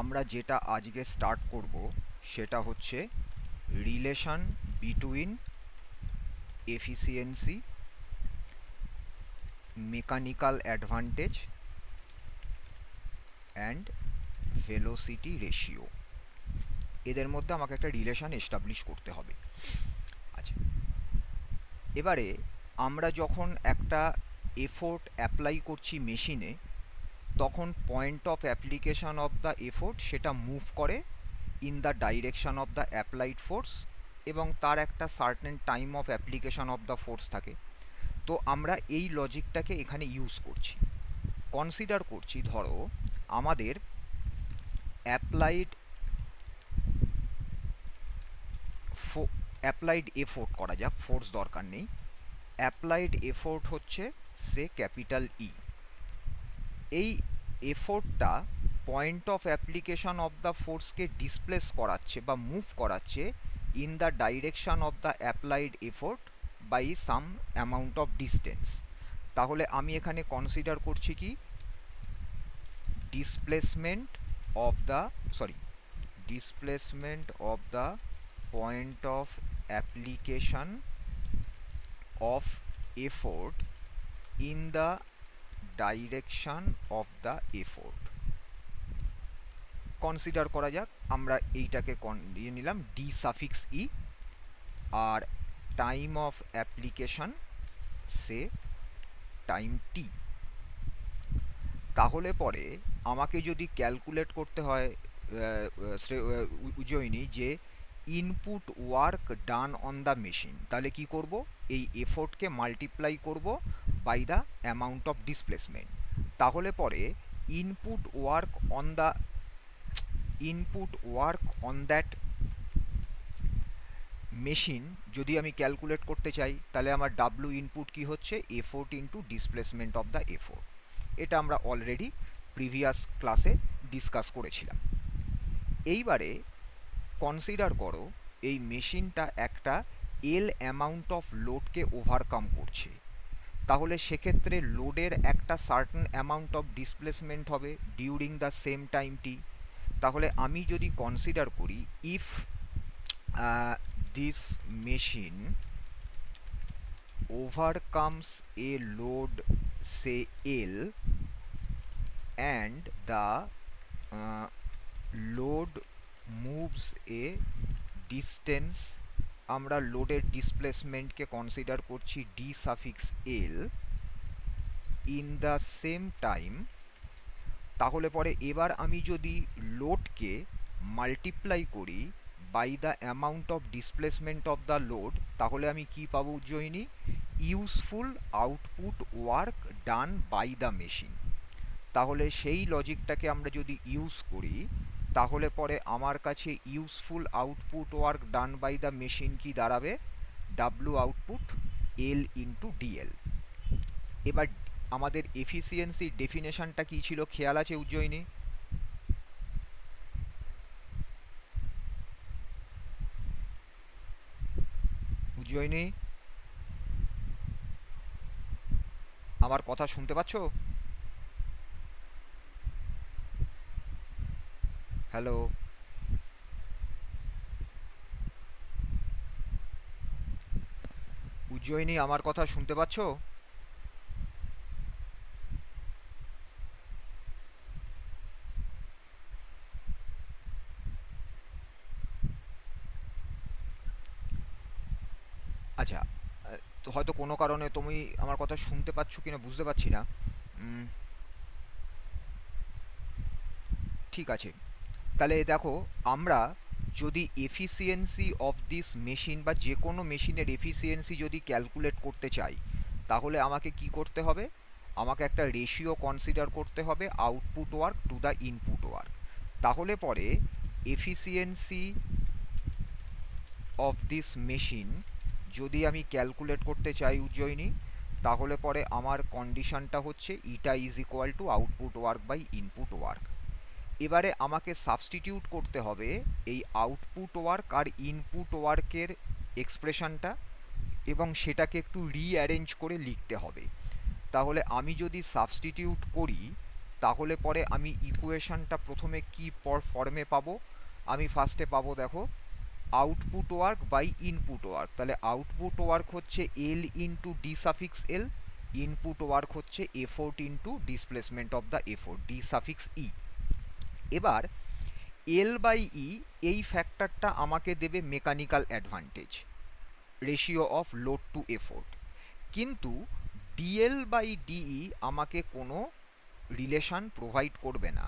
আমরা যেটা আজকে স্টার্ট করব সেটা হচ্ছে relation between efficiency, mechanical advantage and velocity ratio. এদের মধ্যে আমাকে একটা রিলেশন এস্টাবলিশ করতে হবে। আচ্ছা, এবারে আমরা যখন একটা এফোর্ট অ্যাপ্লাই করছি মেশিনে, তখন point of application of the effort সেটা মুভ করে in the direction of the applied force, এবং তার একটা certain time of application of the force থাকে। তো আমরা এই লজিকটাকে এখানে ইউজ করছি, কনসিডার করছি। ধরো আমাদের অ্যাপ্লাইড অ্যাপ্লাইড এফোর্ট করা যাক, ফোর্স দরকার নেই। অ্যাপ্লাইড এফোর্ট হচ্ছে সে ক্যাপিটাল ই। এই এফোর্টটা point of application of the ফোর্সকে ডিসপ্লেস করাচ্ছে বা মুভ করাচ্ছে in the direction of the applied effort by some amount of distance. তাহলে আমি এখানে কনসিডার করছি কি displacement of the displacement of the point of application of effort in the direction of the effort. Consider করা যাক, আমরা এইটাকে দিয়ে নিলাম ডি সাফিক্স ই, আর time of application say time T. তাহলে পরে আমাকে যদি ক্যালকুলেট করতে হয় উজ্জয়িনী, যে input work done on the machine, তাহলে কি করব? এই এফোর্টকে মাল্টিপ্লাই করব by the amount of displacement. তাহলে পরে input work on that machine যদি আমি ক্যালকুলেট করতে চাই, তাহলে আমার ডাব্লু ইনপুট কি হচ্ছে? Effort into displacement of the effort. এটা আমরা অলরেডি প্রিভিয়াস ক্লাসে ডিসকাস করেছিলাম। এইবারে কনসিডার করো এই মেশিনটা একটা এল অ্যামাউন্ট অফ লোডকে ওভারকাম করছে। তাহলে সেক্ষেত্রে লোডের একটা সার্টেন অ্যামাউন্ট অফ ডিসপ্লেসমেন্ট হবে during the same time T. তাহলে আমি যদি কনসিডার করি, if this machine overcomes a load say L, and the load moves a distance, আমরা লোডের ডিসপ্লেসমেন্টকে কনসিডার করছি D suffix L, in the same time. তাহলে পরে এবার আমি যদি লোডকে মাল্টিপ্লাই করি by the amount of displacement of the load, তাহলে আমি কি পাবো Ujjayini? Useful output work done by the machine. তাহলে সেই লজিকটাকে আমরা যদি ইউজ করি, তাহলে পরে আমার কাছে useful output work done by the machine কি দাঁড়াবে? W output L into DL. এবার আমাদের এফিসিয়েন্সির ডেফিনেশনটা কি ছিল খেয়াল আছে উজ্জয়িনী? উজ্জয়িনী, আমার কথা শুনতে পাচ্ছ? হ্যালো উজ্জয়িনী, আমার কথা শুনতে পাচ্ছ? আচ্ছা, তো হয়তো কোনো কারণে তুমি আমার কথা শুনতে পাচ্ছ কিনা বুঝতে পারছি না। ঠিক আছে, তাহলে দেখো, আমরা যদি এফিসিয়েন্সি অফ দিস মেশিন বা যে কোনো মেশিনের এফিসিয়েন্সি যদি ক্যালকুলেট করতে চাই, তাহলে আমাকে কি করতে হবে? আমাকে একটা রেশিও কনসিডার করতে হবে output work to the input work. তাহলে পরে এফিসিয়েন্সি অফ দিস মেশিন যদি আমি ক্যালকুলেট করতে চাই উজ্জয়িনী, তাহলে পরে আমার কন্ডিশনটা হচ্ছে eta is equal to output work by input work. এবারে আমাকে সাবস্টিটিউট করতে হবে এই আউটপুট ওয়ার্ক আর ইনপুট ওয়ার্কের এক্সপ্রেশনটা, এবং সেটাকে একটু রিঅ্যারেঞ্জ করে লিখতে হবে। তাহলে আমি যদি সাবস্টিটিউট করি, তাহলে পরে আমি ইকুয়েশনটা প্রথমে কি ফর্মে পাবো? আমি ফার্স্টে পাবো, দেখো, output work by input work. তাহলে আউটপুট ওয়ার্ক হচ্ছে L into D suffix L, input work হচ্ছে effort into displacement of the effort, D suffix E. এবার এল বাই ই এই ফ্যাক্টরটা আমাকে দেবে mechanical advantage, ratio of load to effort. কিন্তু DL by DE আমাকে কোনো রিলেশন প্রোভাইড করবে না।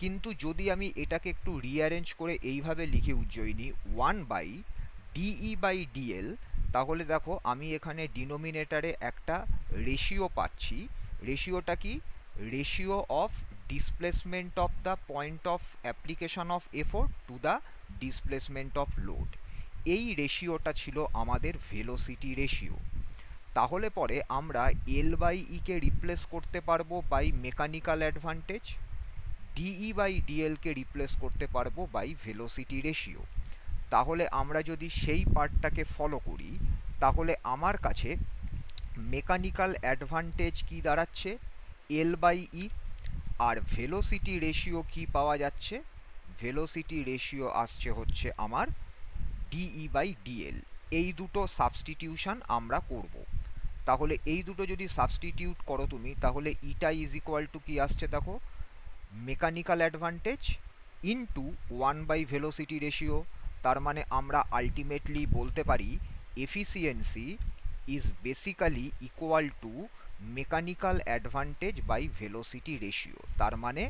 কিন্তু যদি আমি এটাকে একটু রিঅ্যারেঞ্জ করে এইভাবে লিখে Ujjayini 1 by DE by DL, তাহলে দেখো আমি এখানে ডিনোমিনেটারে একটা রেশিও পাচ্ছি। রেশিওটা কি? Ratio of displacement of the point of application of effort to the displacement of load. এই রেশিওটা ছিল আমাদের ভেলোসিটি রেশিও। তাহলে পরে আমরা এল বাই ইকে রিপ্লেস করতে পারবো by mechanical advantage, DE by ডিএলকে রিপ্লেস করতে পারবো বাই ভেলোসিটি রেশিও। তাহলে আমরা যদি সেই পার্টটাকে ফলো করি, তাহলে আমার কাছে মেকানিক্যাল অ্যাডভান্টেজ কি দাঁড়াচ্ছে? L by E. আর ভেলোসিটি রেশিও কি পাওয়া যাচ্ছে? ভেলোসিটি রেশিও আসছে হচ্ছে আমার ডিই বাই ডিএল। এই দুটো সাবস্টিটিউশন আমরা করব। তাহলে এই দুটো যদি সাবস্টিটিউট করো তুমি, তাহলে ইটা ইজ ইকুয়াল টু কি আসছে দেখো, mechanical advantage into 1 by velocity ratio. তার মানে আমরা আলটিমেটলি বলতে পারি efficiency is basically equal to mechanical advantage by velocity ratio. তার মানে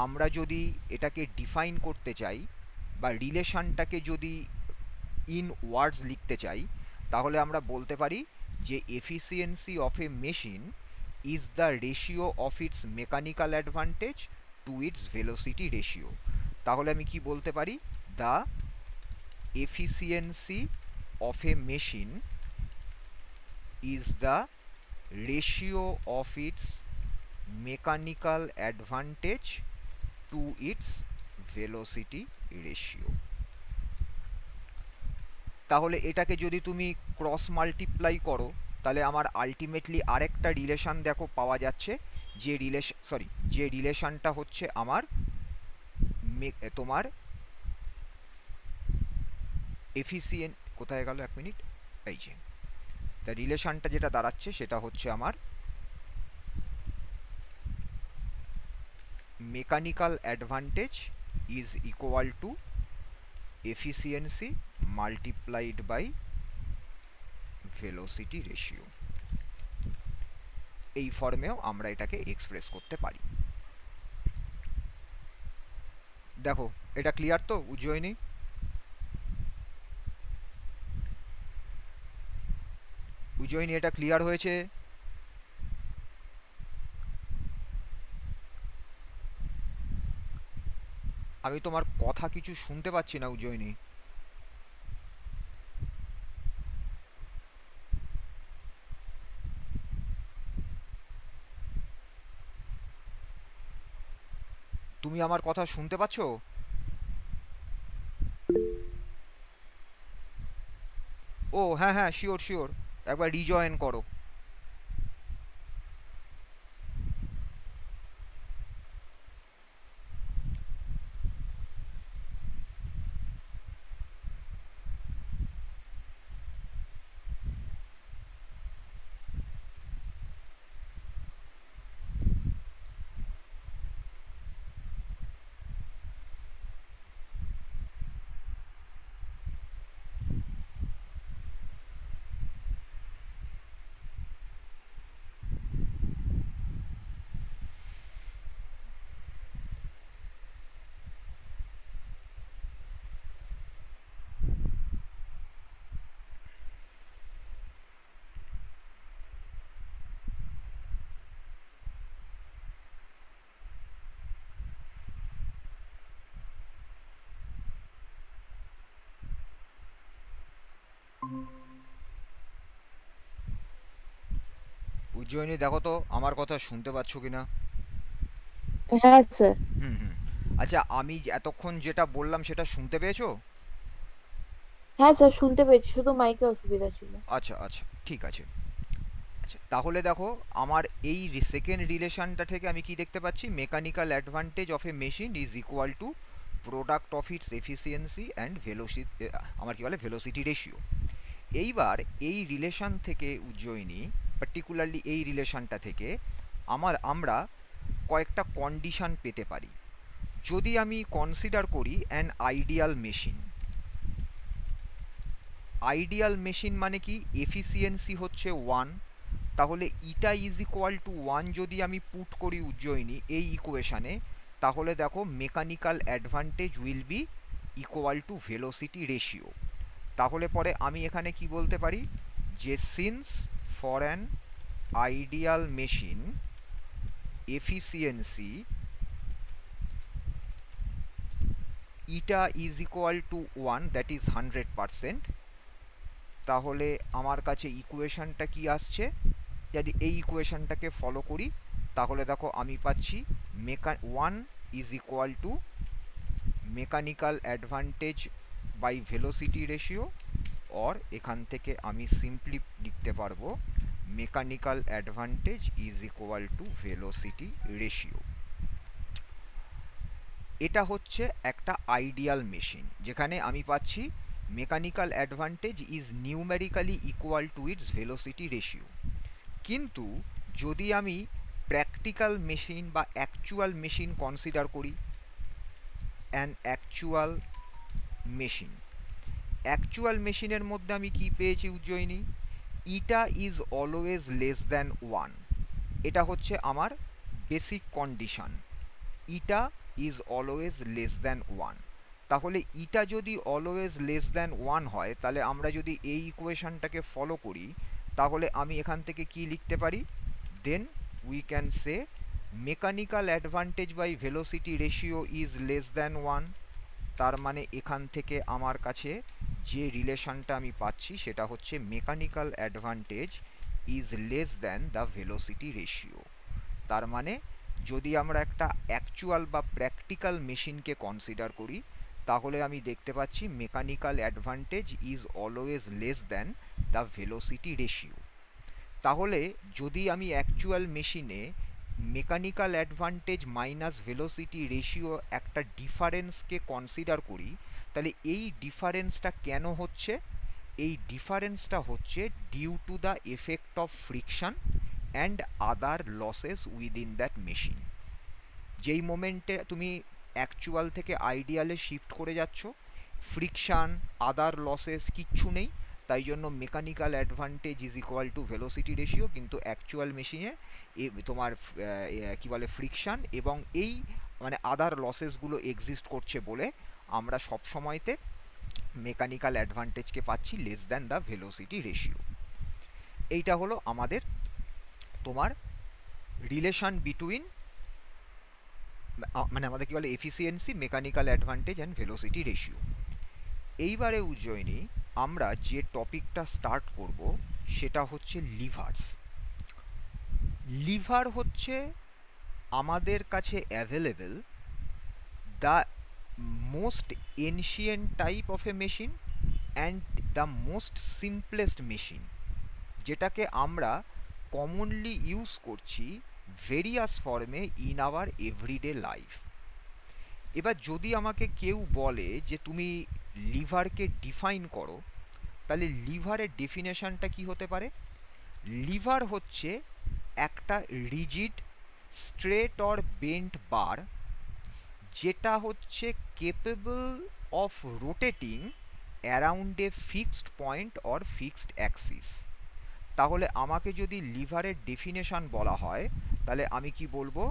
আমরা যদি এটাকে ডিফাইন করতে চাই বা রিলেশনটাকে যদি ইন ওয়ার্ডস লিখতে চাই, তাহলে আমরা বলতে পারি যে efficiency of a machine is the ratio of its mechanical advantage to its velocity ratio. তাহলে আমি কি বলতে পারি? The efficiency of a machine is the ratio of its mechanical advantage to its velocity ratio. তাহলে এটাকে যদি তুমি cross multiply করো, তাহলে আমার আলটিমেটলি আরেকটা রিলেশন দেখো পাওয়া যাচ্ছে, যে রিলেশনটা হচ্ছে আমার তোমার এফিসিয়েন্ট, কোথায় গেল এক মিনিট, এই যে তা রিলেশনটা যেটা দাঁড়াচ্ছে সেটা হচ্ছে আমার mechanical advantage is equal to efficiency multiplied by velocity ratio. এই ফর্মেও আমরা এটাকে এক্সপ্রেস করতে পারি। দেখো এটা ক্লিয়ার তো উজ্জয়িনী? উজ্জয়িনী এটা ক্লিয়ার হয়েছে? আমি তোমার কথা কিছু শুনতে পাচ্ছি না উজ্জয়িনী। তুমি আমার কথা শুনতে পাচ্ছো? ও হ্যাঁ হ্যাঁ, শিওর শিওর, একবার রিজয়েন করো। উজ্জয়িনী দেখো তো আমার কথা শুনতে পাচ্ছ কিনা? হ্যাঁ স্যার। হুম হুম। আচ্ছা, আমি এতক্ষণ যেটা বললাম সেটা শুনতে পেয়েছো? হ্যাঁ স্যার, শুনতে পেয়েছি, শুধু মাইকে অসুবিধা ছিল। আচ্ছা আচ্ছা, ঠিক আছে। আচ্ছা, তাহলে দেখো আমার এই সেকেন্ড রিলেশনটা থেকে আমি কি দেখতে পাচ্ছি, mechanical advantage of a machine is equal two product of its efficiency and velocity, আমার কি বলে ভেলোসিটি রেশিও। এইবার এই রিলেশন থেকে উজ্জয়িনী, পার্টিকুলারলি এই রিলেশনটা থেকে আমরা কয়েকটা কন্ডিশন পেতে পারি। যদি আমি কনসিডার করি an ideal machine, ideal machine মানে কি, এফিসিয়েন্সি হচ্ছে 1, তাহলে ইটা ইজ ইকুয়াল টু 1 যদি আমি পুট করি উজ্জয়িনী এই ইকুয়েশানে, তাহলে দেখো mechanical advantage will be equal to velocity ratio. তাহলে পরে আমি এখানে কি বলতে পারি, যে since for an ideal machine efficiency eta is equal two 1, that is 100%, তাহলে আমার কাছে ইকুয়েশনটা কি আসছে, যদি এই ইকুয়েশনটাকে ফলো করি তাহলে দেখো আমি পাচ্ছি 1 is equal to mechanical advantage by velocity ratio, or এখান থেকে আমি সিম্পলি লিখতে পারবো mechanical advantage is equal to velocity ratio. এটা হচ্ছে একটা আইডিয়াল মেশিন যেখানে আমি পাচ্ছি mechanical advantage is numerically equal to its velocity ratio. কিন্তু যদি আমি প্র্যাকটিক্যাল মেশিন বা অ্যাকচুয়াল মেশিন কনসিডার করি, অ্যান অ্যাকচুয়াল মেশিন, অ্যাকচুয়াল মেশিনের মধ্যে আমি কি পেয়েছি উজ্জয়িনী, ইটা ইজ অলওয়েজ লেস দ্যান 1, এটা হচ্ছে আমার basic condition, eta is always less than 1। তাহলে ইটা যদি অলওয়েজ লেস দ্যান 1 হয়, তাহলে আমরা যদি এই ইকুয়েশনটাকে ফলো করি তাহলে আমি এখান থেকে কি লিখতে পারি, then we can say mechanical advantage by velocity ratio is less than 1। তার মানে এখান থেকে আমার কাছে যে রিলেশনটা আমি পাচ্ছি সেটা হচ্ছে mechanical advantage is less than the velocity ratio. তার মানে যদি আমরা একটা অ্যাকচুয়াল বা প্র্যাকটিক্যাল মেশিনকে কনসিডার করি তাহলে আমি দেখতে পাচ্ছি mechanical advantage is always less than the velocity ratio. তাহলে যদি আমি অ্যাকচুয়াল মেশিনে mechanical advantage minus velocity ratio একটা ডিফারেন্সকে কনসিডার করি, তাহলে এই ডিফারেন্সটা কেন হচ্ছে, এই ডিফারেন্সটা হচ্ছে due to the effect of friction and other losses within that machine. যেই মোমেন্টে তুমি অ্যাকচুয়াল থেকে আইডিয়ালে শিফট করে যাচ্ছ, ফ্রিকশান আদার লসেস কিচ্ছু নেই, তাই জন্য mechanical advantage is equal to velocity ratio, কিন্তু অ্যাকচুয়াল মেশিনে তোমার কি বলে ফ্রিকশান এবং এই মানে আদার লসেসগুলো এক্সিস্ট করছে বলে আমরা সব সময়তে মেকানিক্যাল অ্যাডভান্টেজকে পাচ্ছি less than the velocity ratio. এইটা হলো আমাদের তোমার রিলেশন বিটুইন মানে আমাদের কি বলে efficiency, mechanical advantage and velocity ratio. এইবারে উজ্জয়িনী আমরা যে টপিকটা স্টার্ট করব সেটা হচ্ছে লিভার্স। লিভার হচ্ছে আমাদের কাছে available the most ancient type of a machine and the most simplest machine, যেটাকে আমরা কমনলি ইউজ করছি ভেরিয়াস ফর্মে ইন আওয়ার এভরিডে লাইফ। এবার যদি আমাকে কেউ বলে যে তুমি লিভারকে ডিফাইন করো, তাহলে লিভারের ডেফিনেশনটা কি হতে পারে, লিভার হচ্ছে একটা রিজিড স্ট্রেট অর বেন্ট বার যেটা হচ্ছে capable of rotating around A fixed point or fixed Axis. তাহলে আমাকে যদি লিভারের ডেফিনেশন বলা হয় তাহলে আমি কি বলবো,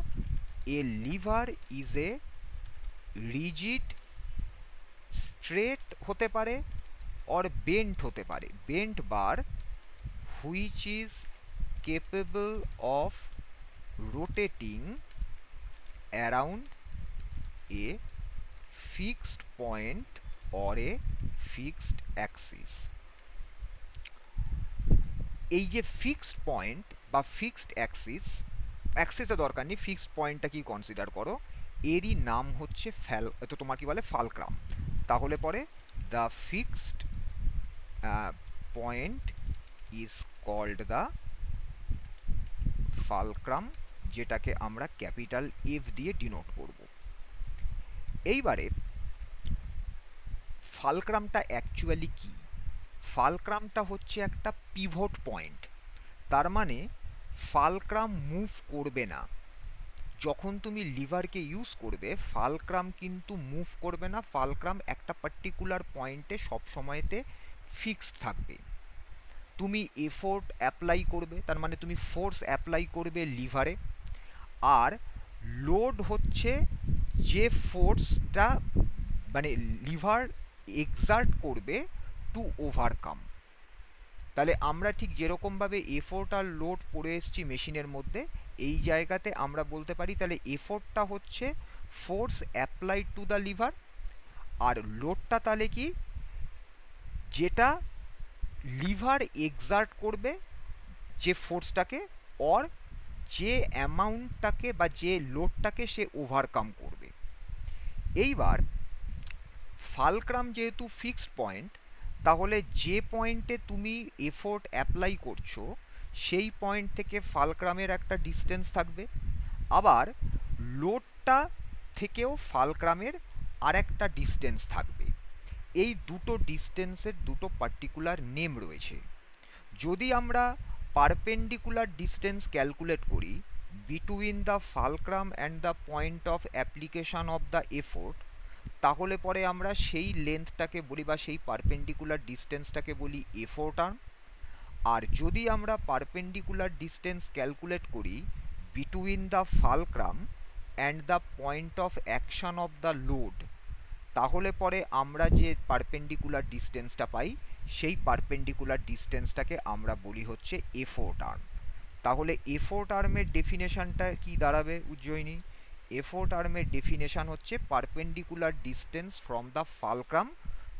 এ lever is a rigid straight হতে পারে অর বেন্ট হতে পারে, bent bar which is capable of rotating around A fixed point or a fixed Axis. এই যে ফিক্সড পয়েন্ট বা ফিক্সড অ্যাক্সিস, অ্যাক্সিসের দরকার নেই, ফিক্সড পয়েন্টটা কি কনসিডার করো, এরই নাম হচ্ছে তো তোমার কি বলে ফালক্রাম। তাহলে পরে the fixed point is called the fulcrum, যেটাকে আমরা ক্যাপিটাল এফ দিয়ে ডিনোট করব। এইবারে ফালক্রামটা অ্যাকচুয়ালি কি? ফালক্রামটা হচ্ছে একটা পিভট পয়েন্ট। তার মানে ফালক্রাম মুভ করবে না। যখন তুমি লিভারকে ইউজ করবে, ফালক্রাম কিন্তু মুভ করবে না। ফালক্রাম একটা পার্টিকুলার পয়েন্টে সবসময়তে ফিক্সড থাকবে। তুমি এফোর্ট অ্যাপ্লাই করবে, তার মানে তুমি ফোর্স অ্যাপ্লাই করবে লিভারে, আর লোড হচ্ছে যে ফোর্সটা মানে লিভার এক্সার্ট করবে টু ওভারকাম। তাহলে আমরা ঠিক যেরকমভাবে এফোর্ট আর লোড পড়ে এসেছি মেশিনের মধ্যে, এই জায়গাতে আমরা বলতে পারি তাহলে এফোর্টটা হচ্ছে force applied to the lever, আর লোডটা তাহলে কি, যেটা লিভার এক্সার্ট করবে যে ফোর্সটাকে, অর যে অ্যামাউন্টটাকে বা যে লোডটাকে সে ওভারকাম করবে। এইবার ফালক্রাম যেহেতু ফিক্সড পয়েন্ট, তাহলে যে পয়েন্টে তুমি এফোর্ট অ্যাপ্লাই করছো সেই পয়েন্ট থেকে ফালক্রামের একটা ডিস্টেন্স থাকবে, আবার লোডটা থেকেও ফালক্রামের আর একটা ডিস্টেন্স থাকবে। এই দুটো ডিস্টেন্সের দুটো পার্টিকুলার নেম রয়েছে। যদি আমরা পারপেন্ডিকুলার ডিস্টেন্স ক্যালকুলেট করি between the fulcrum and the point of application of the effort, তাহলে পরে আমরা সেই লেন্থটাকে বলি বা সেই পারপেন্ডিকুলার ডিস্টেন্সটাকে বলি এফোর্ট আর্ম। আর যদি আমরা পারপেন্ডিকুলার ডিস্টেন্স ক্যালকুলেট করি between the fulcrum and the point of action of the load, তাহলে পরে আমরা যে পারপেন্ডিকুলার ডিস্টেন্সটা পাই সেই পারপেন্ডিকুলার ডিস্টেন্সটাকে আমরা বলি হচ্ছে এফোর্ট আর্ম। তাহলে এফোর্ট আর্মের ডেফিনেশনটা কি দাঁড়াবে উজ্জয়িনী? এফোর্ট আর্মের ডেফিনেশন হচ্ছে perpendicular distance from the fulcrum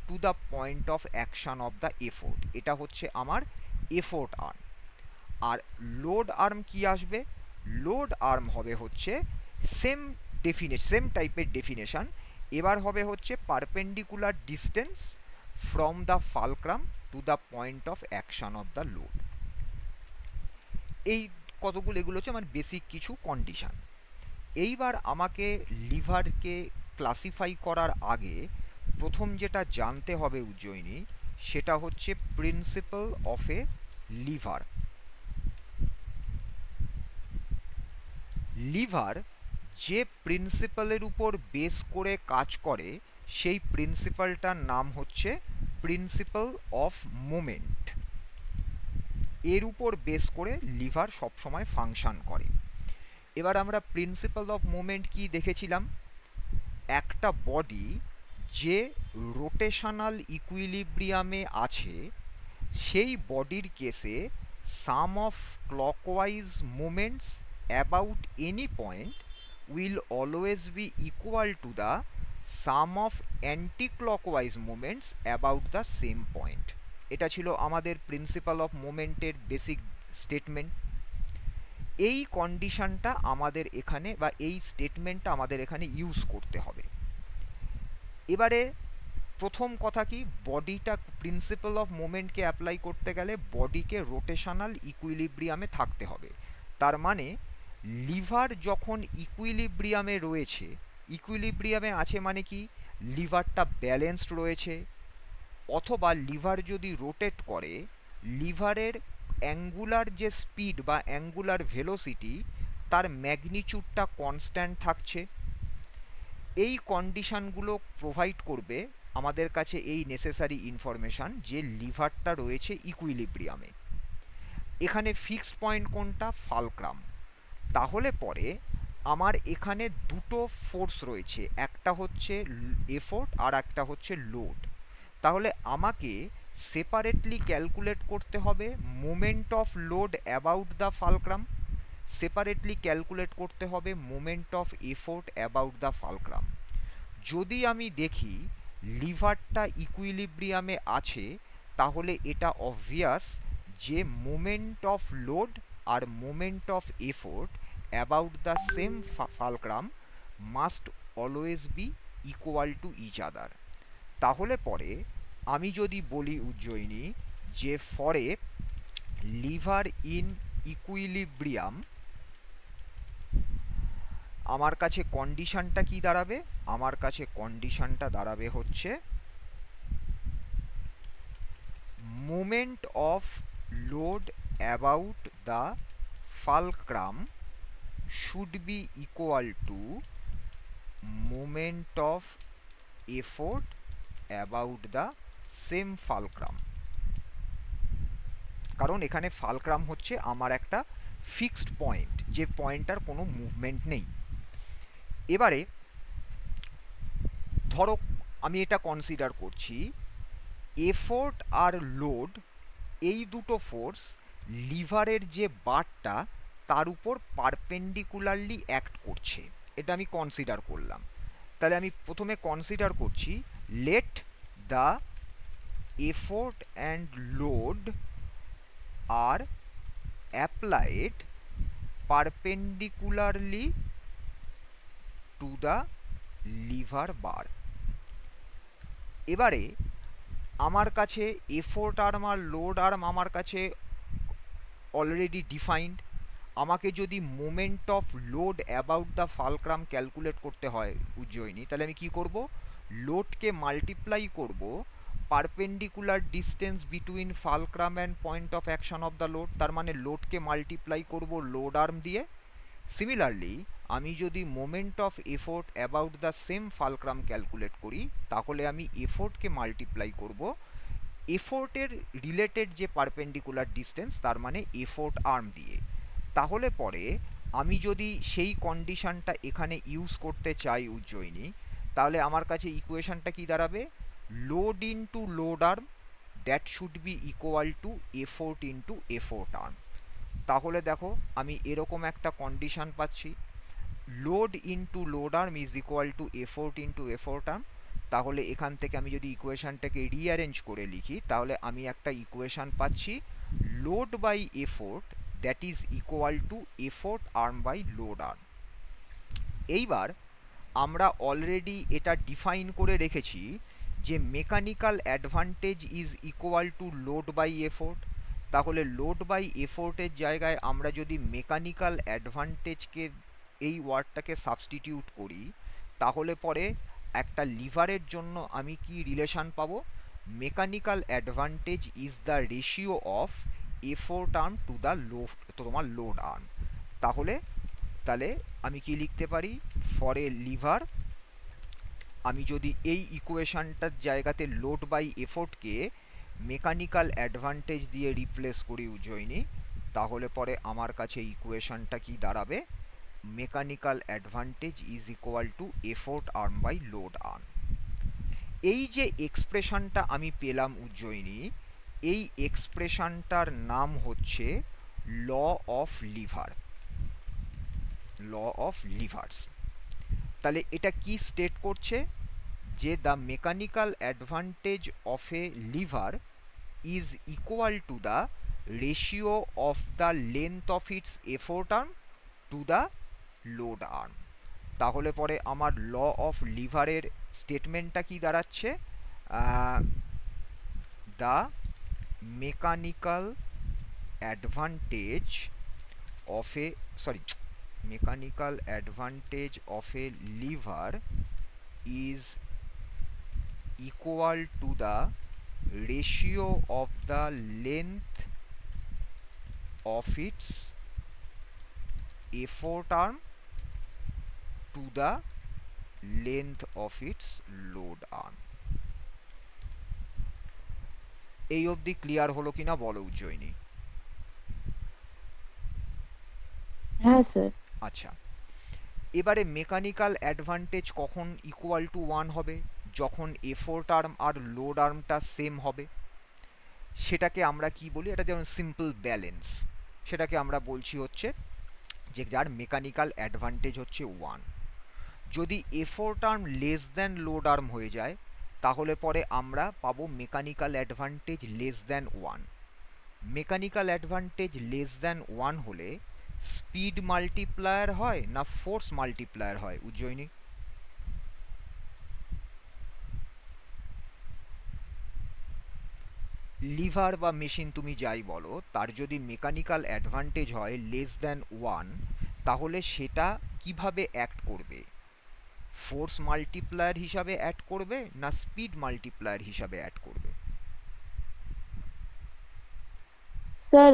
to the point of action of the effort. এটা হচ্ছে আমার এফোর্ট আর্ম। আর লোড আর্ম কি আসবে? লোড আর্ম হবে হচ্ছে সেম টাইপের ডেফিনেশন। এবার হবে হচ্ছে perpendicular distance from the fulcrum to the point of action of the load. এই কতগুলো, এগুলো হচ্ছে আমার বেসিক কিছু কন্ডিশন। এইবার আমাকে লিভারকে ক্লাসিফাই করার আগে প্রথম যেটা জানতে হবে উজ্জয়িনী, সেটা হচ্ছে principal of a liver. Liver যে প্রিন্সিপালের উপর বেস করে কাজ করে সেই প্রিন্সিপালটার নাম হচ্ছে প্রিন্সিপাল অফ মোমেন্ট। এর উপর বেস করে লিভার সবসময় ফাংশন করে। এবার আমরা প্রিন্সিপাল অফ মোমেন্ট কি দেখেছিলাম? একটা বডি যে রোটেশনাল ইকুইলিব্রিয়ামে আছে সেই বডির কেসে sum of clockwise movements about any point will always be equal to the sum of anti clockwise movements about the same point. এটা ছিল আমাদের প্রিন্সিপাল অফ মোমেন্টের বেসিক স্টেটমেন্ট। এই কন্ডিশনটা আমাদের এখানে বা এই স্টেটমেন্টটা আমাদের এখানে ইউজ করতে হবে। এবারে প্রথম কথা কি, বডিটা প্রিন্সিপাল অফ মোমেন্টকে অ্যাপ্লাই করতে গেলে বডিকে রোটেশনাল ইকুইলিব্রিয়ামে থাকতে হবে। তার মানে লিভার যখন ইকুইলিব্রিয়ামে রয়েছে, ইকুইলিব্রিয়ামে আছে মানে কি, লিভারটা ব্যালেন্সড রয়েছে, অথবা লিভার যদি রোটেট করে লিভারের অ্যাঙ্গুলার যে স্পিড বা অ্যাঙ্গুলার ভেলোসিটি তার ম্যাগনিচিউডটা কনস্ট্যান্ট থাকছে। এই কন্ডিশনগুলো প্রোভাইড করবে আমাদের কাছে এই নেসেসারি ইনফরমেশান যে লিভারটা রয়েছে ইকুইলিব্রিয়ামে। এখানে ফিক্সড পয়েন্ট কোনটা? ফালক্রাম। তাহলে পরে আমার এখানে দুটো ফোর্স রয়েছে, একটা হচ্ছে এফোর্ট আর একটা হচ্ছে লোড। তাহলে আমাকে সেপারেটলি ক্যালকুলেট করতে হবে moment of load about the fulcrum, separately calculate করতে হবে moment of effort about the fulcrum. যদি আমি দেখি লিভারটা ইকুইলিব্রিয়ামে আছে, তাহলে এটা অবভিয়াস যে মোমেন্ট অফ লোড আর moment of effort about the same fulcrum must always be equal to each other. তাহলে পরে আমি যদি বলি উজ্জয়িনী যে for a lever in equilibrium আমার কাছে কন্ডিশনটা কি দাঁড়াবে? আমার কাছে কন্ডিশনটা দাঁড়াবে হচ্ছে moment of load about the fulcrum should be equal two moment of effort about the same fulcrum. কারণ এখানে ফালক্রাম হচ্ছে আমার একটা ফিক্সড পয়েন্ট, যে পয়েন্টটার কোনো মুভমেন্ট নেই। এবারে ধরো আমি এটা কনসিডার করছি এফোর্ট আর লোড, এই দুটো ফোর্স লিভারের যে বারটা তার উপর পারপেন্ডিকুলারলি অ্যাক্ট করছে, এটা আমি কনসিডার করলাম। তাহলে আমি প্রথমে কনসিডার করছি let the effort and load আর applied perpendicularly to the lever bar. এবারে আমার কাছে এফোর্ট আর্ম আর লোড আর্ম আমার কাছে অলরেডি ডিফাইন্ড। আমাকে যদি moment of load about the fulcrum calculate করতে হয় উজ্জয়িনী, তাহলে আমি কি করব? লোডকে মাল্টিপ্লাই করব perpendicular distance between fulcrum and point of action of the load, তার মানে লোডকে মাল্টিপ্লাই করব লোড আর্ম দিয়ে। সিমিলারলি আমি যদি moment of effort about the same fulcrum calculate করি, তাহলে আমি এফোর্টকে মাল্টিপ্লাই করব এফোর্টের রিলেটেড যে পারপেন্ডিকুলার ডিস্টেন্স, তার মানে এফোর্ট আর্ম দিয়ে। তাহলে পরে আমি যদি সেই কন্ডিশনটা এখানে ইউজ করতে চাই উজ্জয়িনী, তাহলে আমার কাছে ইকুয়েশনটা কি দাঁড়াবে? Load into load arm that should be equal to effort into effort arm. তাহলে দেখো আমি এরকম একটা কন্ডিশন পাচ্ছি, load into load arm is equal to effort into effort arm. তাহলে এখান থেকে আমি যদি ইকুয়েশনটাকে রিঅ্যারেঞ্জ করে লিখি, তাহলে আমি একটা ইকুয়েশন পাচ্ছি load by effort that is equal to effort arm by load arm. এইবার আমরা অলরেডি এটা ডিফাইন করে রেখেছি যে mechanical advantage is equal to load by effort. তাহলে লোড বাই এফোর্টের জায়গায় আমরা যদি মেকানিক্যাল অ্যাডভান্টেজকে, এই ওয়ার্ডটাকে সাবস্টিটিউট করি, তাহলে পরে একটা লিভারের জন্য আমি কি রিলেশন পাবো? Mechanical advantage is the ratio of effort arm to the তোমার লোড আর্ম। তাহলে তাহলে আমি কি লিখতে পারি? ফর এ লিভার, আমি যদি এই ইকুয়েশনটার জায়গাতে লোড বাই এফোর্টকে মেকানিক্যাল অ্যাডভান্টেজ দিয়ে রিপ্লেস করি উজ্জয়িনী, তাহলে পরে আমার কাছে ইকুয়েশনটা কি দাঁড়াবে? Mechanical advantage is equal to effort arm by load arm. এই যে এক্সপ্রেশনটা আমি পেলাম উজ্জয়িনী, এই এক্সপ্রেশনটার নাম হচ্ছে law of lever, law of levers. তাহলে এটা কি স্টেট করছে? যে the mechanical advantage of a lever is equal to the ratio of the length of its effort arm to the load arm. তাহলে পরে আমার ল অফ লিভারের স্টেটমেন্টটা কি দাঁড়াচ্ছে? The mechanical advantage of a mechanical advantage of a lever is equal to the ratio of the length of its effort arm to the length of its load arm। এই অবধি clear হলো কিনা বলো উজ্জয়িনী? হ্যাঁ স্যার। আচ্ছা, এবারে mechanical advantage কখন equal to 1 হবে? যখন এফোর্ট আর্ম আর লোড আর্মটা সেম হবে। সেটাকে আমরা কি বলি? এটা যেমন সিম্পল ব্যালেন্স, সেটাকে আমরা বলছি হচ্ছে যে যার মেকানিক্যাল অ্যাডভান্টেজ হচ্ছে 1। যদি effort arm less than load arm হয়ে যায়, তাহলে পরে আমরা পাবো mechanical advantage less than 1। Mechanical advantage less than 1 হলে স্পিড মাল্টিপ্লায়ার হয় না ফোর্স মাল্টিপ্লায়ার হয় উজ্জয়িনী? লিভার বা মেশিন তুমি যাই বলো, তার যদি মেকানিক্যাল অ্যাডভান্টেজ হয় লেস দ্যান 1, তাহলে সেটা কিভাবে অ্যাক্ট করবে? ফোর্স মাল্টিপ্লায়ার হিসাবে অ্যাড করবে না স্পিড মাল্টিপ্লায়ার হিসাবে অ্যাড করবে? Sir,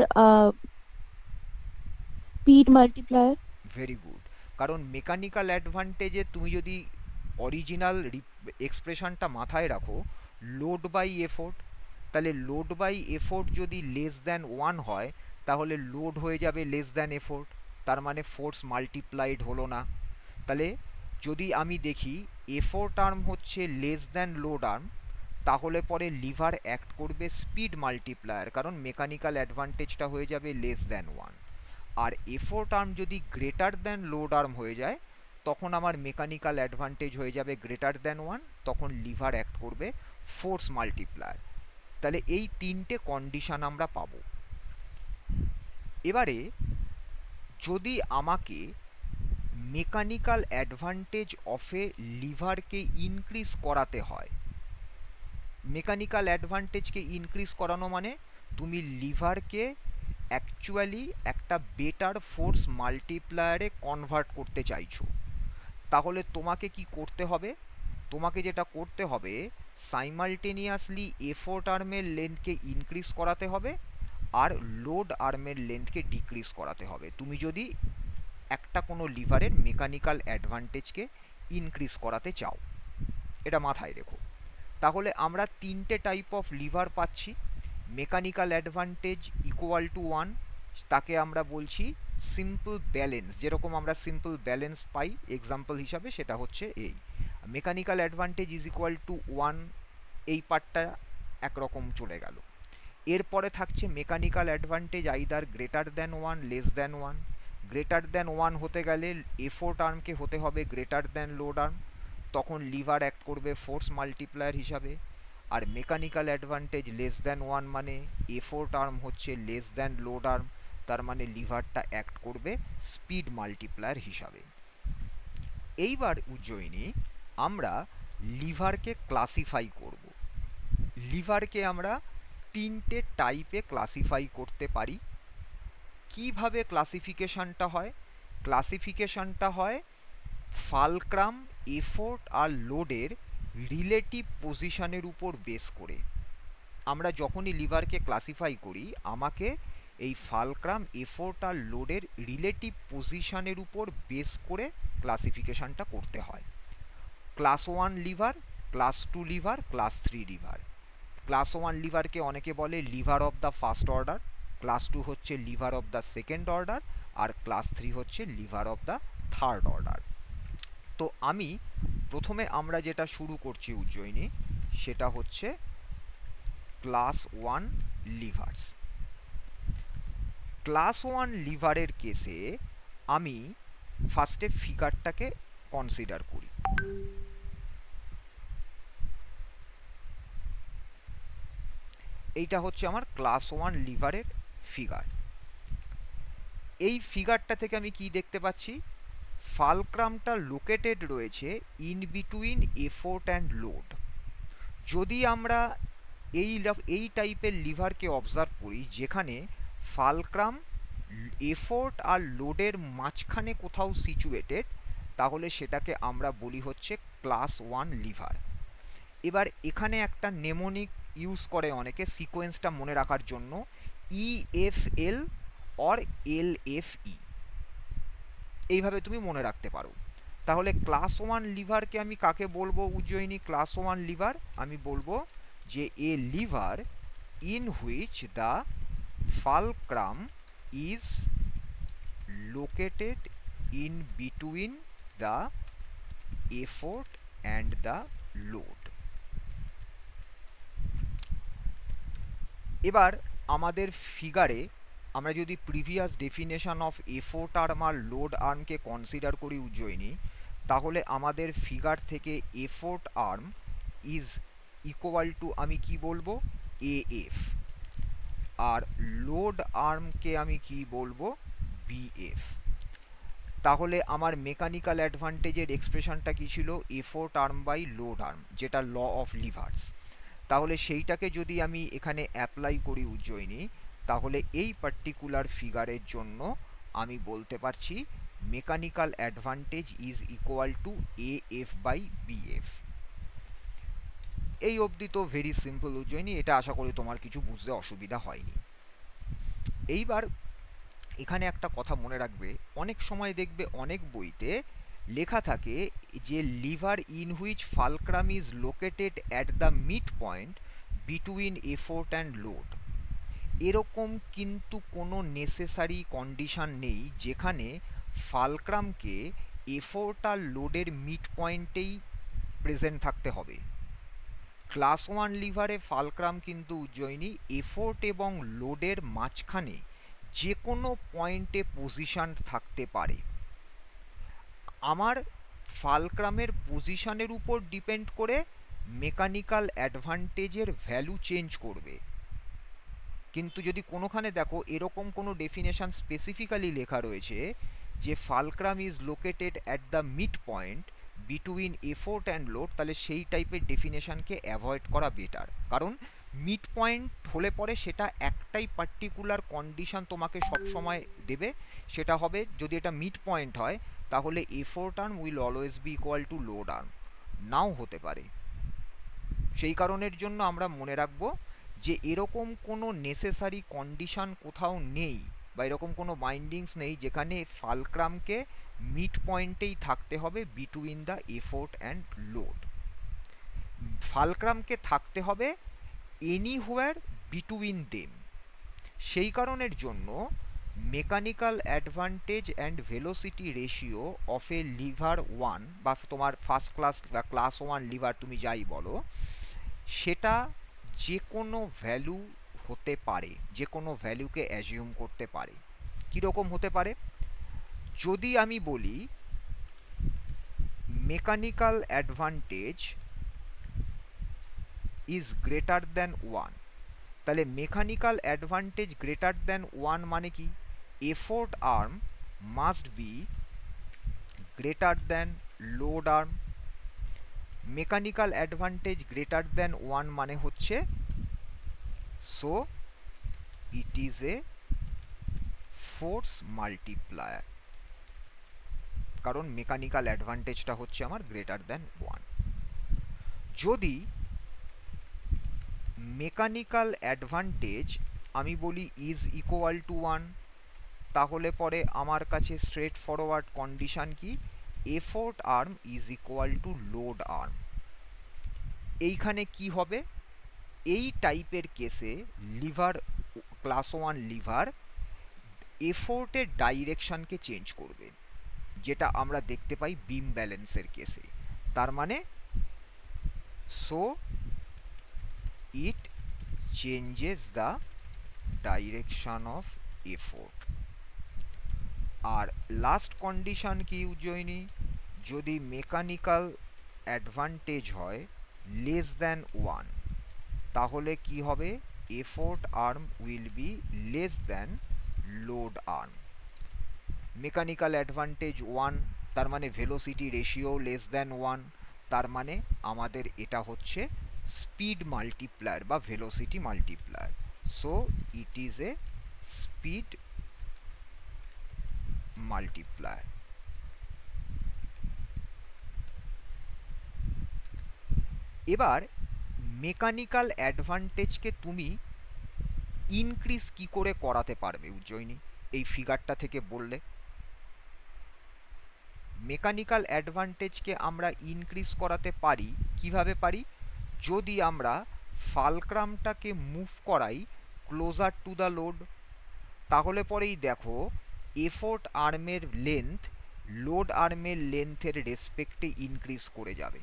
speed multiplier. Very good. কারণ মেকানিক্যাল অ্যাডভান্টেজে তুমি যদি অরিজিনাল এক্সপ্রেশনটা মাথায় রাখো, লোড বাই এফোর্ট, তাহলে লোড বাই এফোর্ট যদি লেস দ্যান 1 হয় তাহলে লোড হয়ে যাবে লেস দ্যান এফোর্ট, তার মানে ফোর্স মাল্টিপ্লাইড হলো না। তাহলে যদি আমি দেখি এফোর্ট আর্ম হচ্ছে লেস দ্যান লোড আর্ম, তাহলে পরে লিভার অ্যাক্ট করবে স্পিড মাল্টিপ্লায়ার, কারণ মেকানিক্যাল অ্যাডভান্টেজটা হয়ে যাবে লেস দ্যান 1। আর এফোর্ট আর্ম যদি গ্রেটার দ্যান লোড আর্ম হয়ে যায় তখন আমার মেকানিক্যাল অ্যাডভান্টেজ হয়ে যাবে গ্রেটার দ্যান 1, তখন লিভার অ্যাক্ট করবে ফোর্স মাল্টিপ্লায়ার। তাহলে এই তিনটে কন্ডিশন আমরা পাবো। এবারে যদি আমাকে মেকানিক্যাল অ্যাডভান্টেজ অফ এ লিভারকে ইনক্রিজ করাতে হয়, মেকানিক্যাল অ্যাডভান্টেজকে ইনক্রিজ করানো মানে তুমি লিভারকে অ্যাকচুয়ালি একটা বেটার ফোর্স মাল্টিপ্লায়ারে কনভার্ট করতে চাইছো, তাহলে তোমাকে কি করতে হবে? তোমাকে যেটা করতে হবে, সাইমালটেনিয়াসলি এফোর্ট আর্মের লেন্থকে ইনক্রিজ করাতে হবে আর লোড আর্মের লেন্থকে ডিক্রিজ করাতে হবে, তুমি যদি একটা কোনো লিভারের মেকানিক্যাল অ্যাডভান্টেজকে ইনক্রিজ করাতে চাও। এটা মাথায় রেখো। তাহলে আমরা তিনটে টাইপ অফ লিভার পাচ্ছি। মেকানিক্যাল অ্যাডভান্টেজ ইকুয়াল টু 1, তাকে আমরা বলছি সিম্পল ব্যালেন্স। যেরকম আমরা সিম্পল ব্যালেন্স পাই এক্সাম্পল হিসাবে, সেটা হচ্ছে এই mechanical advantage is equal two 1, এই পার্টটা একরকম চলে গেল। এরপরে থাকছে mechanical advantage either greater than 1 less than 1। Greater than 1 হতে গেলে এফোর্ট আর্মকে হতে হবে গ্রেটার দ্যান লোড আর্ম, তখন লিভার অ্যাক্ট করবে ফোর্স মাল্টিপ্লায়ার হিসাবে। আর মেকানিক্যাল অ্যাডভান্টেজ লেস দ্যান 1 মানে এফোর্ট আর্ম হচ্ছে লেস দ্যান লোড আর্ম, তার মানে লিভারটা অ্যাক্ট করবে স্পিড মাল্টিপ্লায়ার হিসাবে। এইবার উজ্জয়িনী আমরা লিভারকে ক্লাসিফাই করব। লিভারকে আমরা তিনটে টাইপে ক্লাসিফাই করতে পারি। কিভাবে ক্লাসিফিকেশনটা হয়? ক্লাসিফিকেশনটা হয় ফালক্রাম, এফোর্ট আর লোডের রিলেটিভ পজিশনের উপর বেস করে। আমরা যখনই লিভারকে ক্লাসিফাই করি আমাকে এই ফালক্রাম, এফোর্ট আর লোডের রিলেটিভ পজিশনের উপর বেস করে ক্লাসিফিকেশনটা করতে হয়। Class 1 lever, class 2 lever, class 3 lever. Class 1 লিভারকে অনেকে বলে lever of the first order, class 2 হচ্ছে lever of the second order, আর ক্লাস 3 হচ্ছে lever of the third order. তো আমি প্রথমে আমরা যেটা শুরু করছি উজ্জয়িনী, সেটা হচ্ছে ক্লাস 1 লিভার্স। ক্লাস 1 লিভারের কেসে আমি ফার্স্টে ফিগারটাকে কনসিডার করি। এইটা হচ্ছে আমার ক্লাস 1 লিভারের ফিগার। এই ফিগারটা থেকে আমি কি দেখতে পাচ্ছি? ফালক্রামটা লোকেটেড রয়েছে in between effort and load. যদি আমরা এই টাইপের লিভারকে অবজার্ভ করি যেখানে ফালক্রাম এফোর্ট আর লোডের মাঝখানে কোথাও সিচুয়েটেড, তাহলে সেটাকে আমরা বলি হচ্ছে ক্লাস 1 লিভার। এবার এখানে একটা নেমোনিক ইউজ করে অনেকে সিকোয়েন্সটা মনে রাখার জন্য, EFL অর LFE, এইভাবে তুমি মনে রাখতে পারো। তাহলে ক্লাস 1 লিভারকে আমি কাকে বলবো উজ্জয়িনী? ক্লাস 1 লিভার আমি বলবো যে a lever in which the fulcrum is located in between the effort and the load. এবার আমাদের ফিগারে আমরা যদি previous definition of effort arm আর লোড আর্মকে কনসিডার করি উজ্জয়িনী, তাহলে আমাদের ফিগার থেকে effort arm is equal to আমি কি বলবো? AF। আর লোড আর্মকে আমি কি বলবো? BF। তাহলে আমার মেকানিক্যাল অ্যাডভান্টেজের এক্সপ্রেশনটা কি ছিল? Effort arm by load arm, যেটা ল অফ লিভার্স। তাহলে সেইটাকে যদি আমি এখানে অ্যাপ্লাই করি উজ্জয়িনী, তাহলে এই পার্টিকুলার ফিগারের জন্য আমি বলতে পারছি mechanical advantage is equal to A F by B F. এই অবধি তো ভেরি সিম্পল উজ্জয়িনী, এটা আশা করি তোমার কিছু বুঝতে অসুবিধা হয়নি। এইবার এখানে একটা কথা মনে রাখবে, অনেক সময় দেখবে অনেক বইতে লেখা থাকে যে liver in which fulcrum is located at the mid point between effort and load. এরকম কিন্তু কোনো নেসেসারি কন্ডিশন নেই যেখানে ফালক্রামকে এফোর্ট আর লোডের মিড পয়েন্টেই প্রেজেন্ট থাকতে হবে। ক্লাস ওয়ান লিভারে ফালক্রাম কিন্তু উজ্জয়িনী এফোর্ট এবং লোডের মাঝখানে যে কোনো পয়েন্টে পজিশন থাকতে পারে। আমার ফালক্রামের পজিশনের উপর ডিপেন্ড করে মেকানিক্যাল অ্যাডভান্টেজের ভ্যালু চেঞ্জ করবে। কিন্তু যদি কোনোখানে দেখো এরকম কোনো ডেফিনেশন স্পেসিফিক্যালি লেখা রয়েছে যে fulcrum is located at the mid point between effort and load, তাহলে সেই টাইপের ডেফিনেশনকে অ্যাভয়েড করা বেটার। কারণ মিড পয়েন্ট হলে পরে সেটা একটাই পার্টিকুলার কন্ডিশন তোমাকে সবসময় দেবে, সেটা হবে যদি এটা মিড পয়েন্ট হয় তাহলে effort arm will always be equal to load arm, নাও হতে পারে। সেই কারণের জন্য আমরা মনে রাখবো যে এরকম কোনো নেসেসারি কন্ডিশন কোথাও নেই বা এরকম কোনো বাইন্ডিংস নেই যেখানে ফালক্রামকে মিড পয়েন্টেই থাকতে হবে between the effort and load. ফালক্রামকে থাকতে হবে এনিহোয়ার বিটুইন দেম। সেই কারণের জন্য mechanical advantage and velocity ratio of a lever one বা তোমার ফার্স্ট ক্লাস বা ক্লাস ওয়ান লিভার তুমি যাই বলো, সেটা যে কোনো ভ্যালু হতে পারে, যে কোনো ভ্যালুকে অ্যাজিউম করতে পারে। কীরকম হতে পারে? যদি আমি বলি mechanical advantage is greater than one, তাহলে mechanical advantage greater than one মানে কি? Effort arm must be greater than load arm. Mechanical advantage greater than one মানে হচ্ছে so it is a force multiplier, কারণ মেকানিক্যাল অ্যাডভান্টেজটা হচ্ছে আমার greater than one. যদি মেকানিক্যাল অ্যাডভান্টেজ আমি বলি ইজ ইকুয়াল টু ওয়ান, তাহলে পরে আমার কাছে স্ট্রেট ফরওয়ার্ড কন্ডিশন কি? Effort arm is equal to load arm. এইখানে কি হবে? এই টাইপের কেসে লিভার ক্লাস ওয়ান লিভার এফোর্টের ডাইরেকশনকে চেঞ্জ করবে, যেটা আমরা দেখতে পাই বিম ব্যালেন্সের কেসে। তার মানে so it changes the direction of effort. আর লাস্ট কন্ডিশন কি উজ্জয়িনী? যদি মেকানিক্যাল অ্যাডভান্টেজ হয় লেস দ্যান ওয়ান, তাহলে কি হবে? Effort arm will be less than load arm. Mechanical advantage one, তার মানে velocity ratio less than one, তার মানে আমাদের এটা হচ্ছে স্পিড মাল্টিপ্লায়ার বা velocity multiplier. So it is a speed multiplier. এবার মেকানিক্যাল অ্যাডভান্টেজকে তুমি ইনক্রিজ কি করে করাতে পারবে উজ্জয়িনী? এই ফিগারটা থেকে বললে মেকানিক্যাল অ্যাডভান্টেজকে আমরা ইনক্রিজ করাতে পারি। কিভাবে পারি? যদি আমরা ফালক্রামটাকে মুভ করাই ক্লোজার টু দ্য লোড, তাহলে পরেই দেখো এফোর্ট আর্মের লেন্থ লোড আর্মের লেন্থের রেসপেক্টে ইনক্রিজ করে যাবে।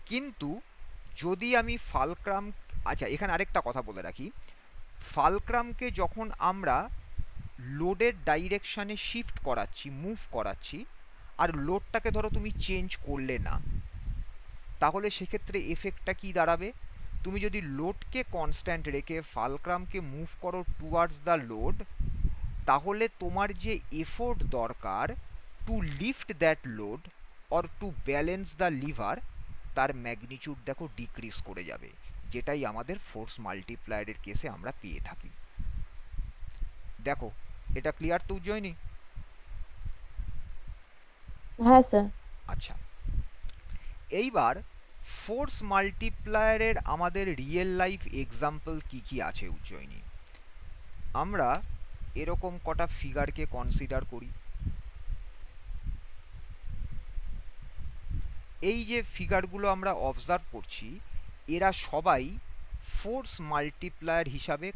কিন্তু যদি আমি ফালক্রাম, আচ্ছা এখানে আরেকটা কথা বলে রাখি, ফালক্রামকে যখন আমরা লোডের ডাইরেকশানে শিফট করাচ্ছি, মুভ করাচ্ছি, আর লোডটাকে ধরো তুমি চেঞ্জ করলে না, তাহলে সেক্ষেত্রে এফেক্টটা কি দাঁড়াবে? তুমি যদি লোডকে কনস্ট্যান্ট রেখে ফালক্রামকে মুভ করো টুয়ার্ডস দ্য লোড, তাহলে তোমার যে এফোর্ট দরকার two lift that load or to balance the liver, তার ম্যাগনিটিউড দেখো ডিক্রিজ করে যাবে, যেটাই আমাদের ফোর্স মাল্টিপ্লায়ারের কেসে আমরা পেয়ে থাকি। দেখো এটা ক্লিয়ার তো উজ্জয়িনী? হ্যাঁ স্যার। আচ্ছা, এইবার ফোর্স মাল্টিপ্লায়ারের আমাদের রিয়েল লাইফ এক্সাম্পল কি কি আছে উজ্জয়িনী? আমরা এরকম কটা ফিগারকে কনসিডার করি। এই যে ফিগারগুলো আমরা অবজার্ভ করছি, এরা সবাই ফোর্স মাল্টিপ্লায়ার হিসাবে